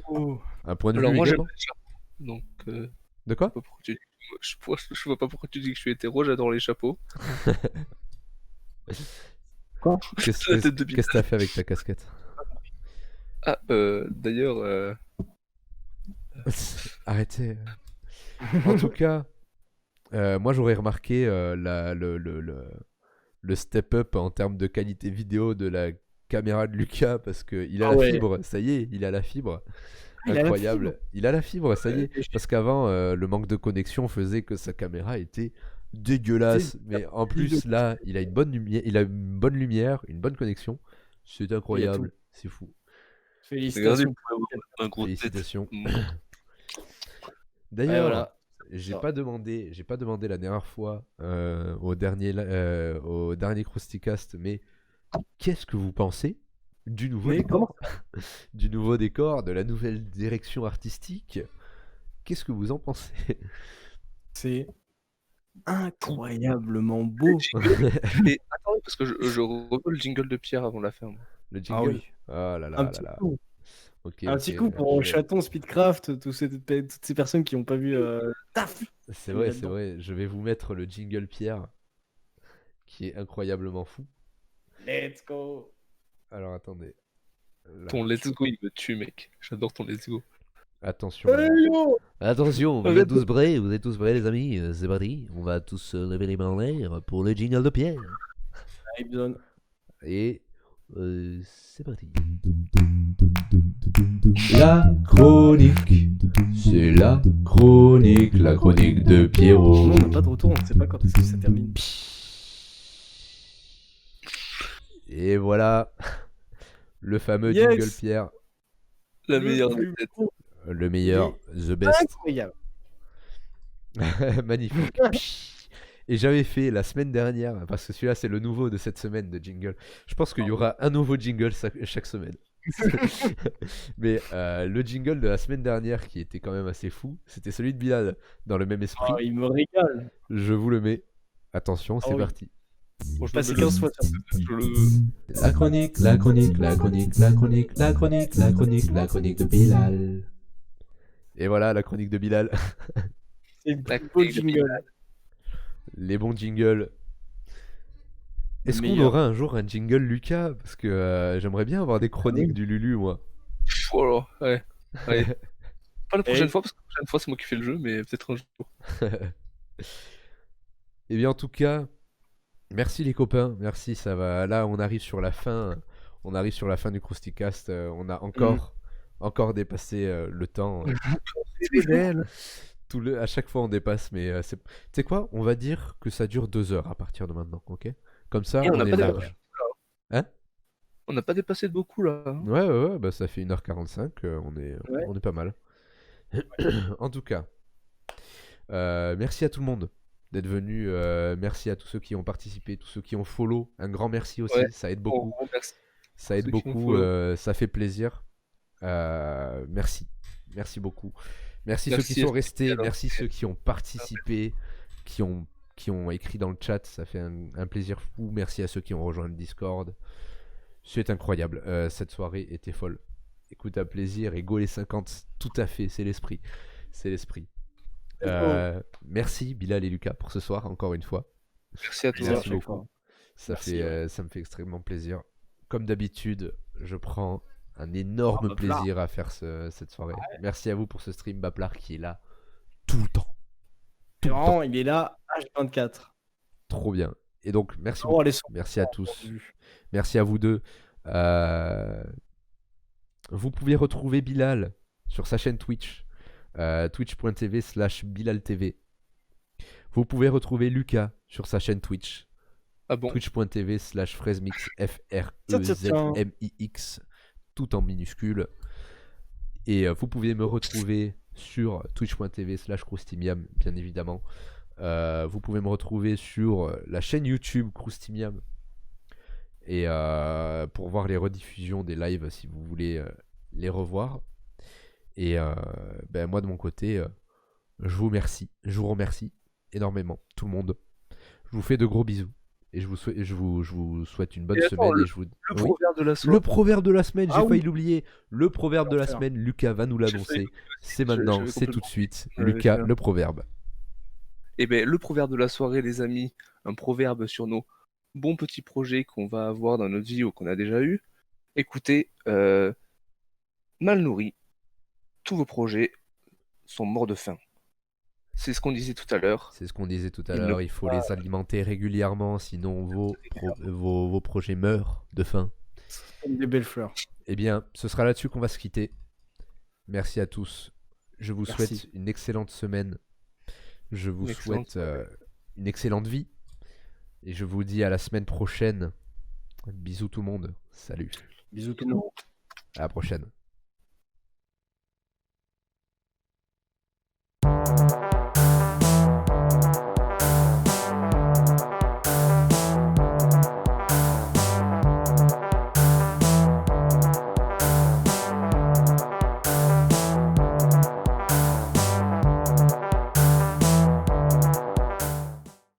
Oh. un point de Alors vue moi j'aime également. les chapeaux. Donc De quoi? je sais pas pourquoi je vois pas pourquoi tu dis que je suis hétéro, j'adore les chapeaux. Qu'est-ce La tête de Bilal. que t'as fait avec ta casquette? Ah d'ailleurs Arrêtez. En tout cas, moi j'aurais remarqué le step-up en termes de qualité vidéo de la caméra de Lucas parce qu'il a Ah la ouais. fibre, ça y est, il a la fibre. Il a la Incroyable. fibre. Il a la fibre, ça y est. Et Parce qu'avant, le manque de connexion faisait que sa caméra était dégueulasse. C'est- Mais en plus, là, il a une bonne lumière, une bonne connexion. C'est incroyable. C'est fou. regardez, Félicitations. vous pouvez avoir un gros tête. Félicitations. Mm. D'ailleurs, voilà. j'ai Ça. pas demandé la dernière fois au dernier Crousticast, mais qu'est-ce que vous pensez du nouveau Mais décor, du nouveau décor, de la nouvelle direction artistique? Qu'est-ce que vous en pensez? C'est incroyablement beau. Et attendez, parce que je revois le jingle de Pierre avant la fin. moi. Le Ah jingle. oui. Oh là là Un là petit là. coup. Ok, Un ok, petit coup pour je vais- Chaton, Speedcraft, toutes ces personnes qui n'ont pas vu Taf. C'est Il est vrai, c'est là-dedans. vrai. Je vais vous mettre le jingle Pierre, qui est incroyablement fou. Let's go. Alors attendez. Là. Ton let's go, il me tue, mec. J'adore ton let's go. Attention. Hey, yo. Attention, vous êtes tous prêts les amis, c'est parti. On va tous lever les mains en l'air pour le jingle de Pierre. Ibson. Et c'est parti. La chronique, c'est la chronique de Pierrot. Non, on n'a pas de retour, on ne sait pas quand est-ce que ça termine. Et voilà, le fameux Yes. jingle Pierre, La Le meilleure plus des têtes. beau. le meilleur, the best. Incroyable. Magnifique. Et j'avais fait la semaine dernière, parce que celui-là c'est le nouveau de cette semaine de jingle. Je pense qu'il y aura un nouveau jingle chaque semaine. Mais le jingle de la semaine dernière, qui était quand même assez fou, c'était celui de Bilal, dans le même esprit. Oh, il me régale. Je vous le mets. Attention, c'est oui. parti. Bon, je Passé me le- 15 fois ça. je le- La chronique de Bilal. Et voilà la chronique de Bilal. C'est le La plus beau chronique de jingle. Les bons jingles. Est-ce qu'on meilleur. aura un jour un jingle Lucas? Parce que j'aimerais bien avoir des chroniques du Lulu, moi. Oh là, ouais. Ouais. Pas la prochaine Et- fois, parce que la prochaine fois c'est moi qui fais le jeu, mais peut-être un jour. Eh bien, en tout cas, merci les copains. Merci, ça va. Là, on arrive sur la fin. On arrive sur la fin du Crousticast. On a encore dépassé le temps. À chaque fois, on dépasse. Mais tu sais quoi? On va dire que ça dure 2 heures à partir de maintenant. Ok? Comme ça, Et on on n'a est pas large. Hein? On n'a pas dépassé de beaucoup là. hein. Ouais, bah ça fait 1h45. Ouais. On est pas mal. En tout cas, merci à tout le monde d'être venu. Merci à tous ceux qui ont participé, tous ceux qui ont follow. Un grand merci aussi. Ouais. Ça aide Bon, beaucoup. gros merci. Ça aide Ceux qui ont beaucoup, follow. ça fait plaisir. Merci. Merci beaucoup. Merci ceux Merci qui sont à restés, alors. merci ceux qui ont participé, qui ont écrit dans le chat, ça fait un plaisir fou. Merci à ceux qui ont rejoint le Discord. C'est incroyable. Cette soirée était folle. Écoute à plaisir et go les 50, tout à fait, c'est l'esprit. C'est l'esprit. Merci Bilal et Lucas pour ce soir, encore une fois. Merci à toi. Merci chaque beaucoup. fois. Ça Merci, me fait extrêmement plaisir. Comme d'habitude, je prends un énorme Baplar. plaisir à faire cette soirée. Merci à vous pour ce stream Baplar qui est là tout le temps. Tout le temps. Vraiment, il est là, H24. Trop bien. Et donc, merci Oh, beaucoup. les sons. Merci à tous. Merci à vous deux. Vous pouvez retrouver Bilal sur sa chaîne Twitch, twitch.tv/BilalTV. Vous pouvez retrouver Lucas sur sa chaîne Twitch, Ah bon? twitch.tv/frezmix, Tiens. FREZMIX, tout en minuscule. Et vous pouvez me retrouver sur twitch.tv/croustimiam, bien évidemment. Vous pouvez me retrouver sur la chaîne YouTube Croustimiam. Et pour voir les rediffusions des lives si vous voulez les revoir. Et moi de mon côté, je vous remercie énormément, tout le monde. Je vous fais de gros bisous. Et je vous souhaite une bonne Et attends, semaine. Et je vous... Le Oui. proverbe de la soirée. Le proverbe de la semaine, j'ai Ah failli oui. l'oublier. Le proverbe de la L'enfer. semaine, Lucas va nous l'annoncer. C'est maintenant, j'avais c'est tout de complètement- suite. Ouais, Lucas, bien. le proverbe. Eh bien, le proverbe de la soirée, les amis, un proverbe sur nos bons petits projets qu'on va avoir dans notre vie ou qu'on a déjà eu. Écoutez, mal nourris, tous vos projets sont morts de faim. C'est ce qu'on disait tout à l'heure. C'est ce qu'on disait tout à Il ne l'heure. Il faut les alimenter régulièrement, sinon vos projets meurent de faim. Comme des belles fleurs. Eh bien, ce sera là-dessus qu'on va se quitter. Merci à tous. Je vous Merci. souhaite une excellente semaine. Je vous Une excellente souhaite une excellente vie. Et je vous dis à la semaine prochaine. Bisous tout le monde. Salut. Bisous tout le monde. À la prochaine.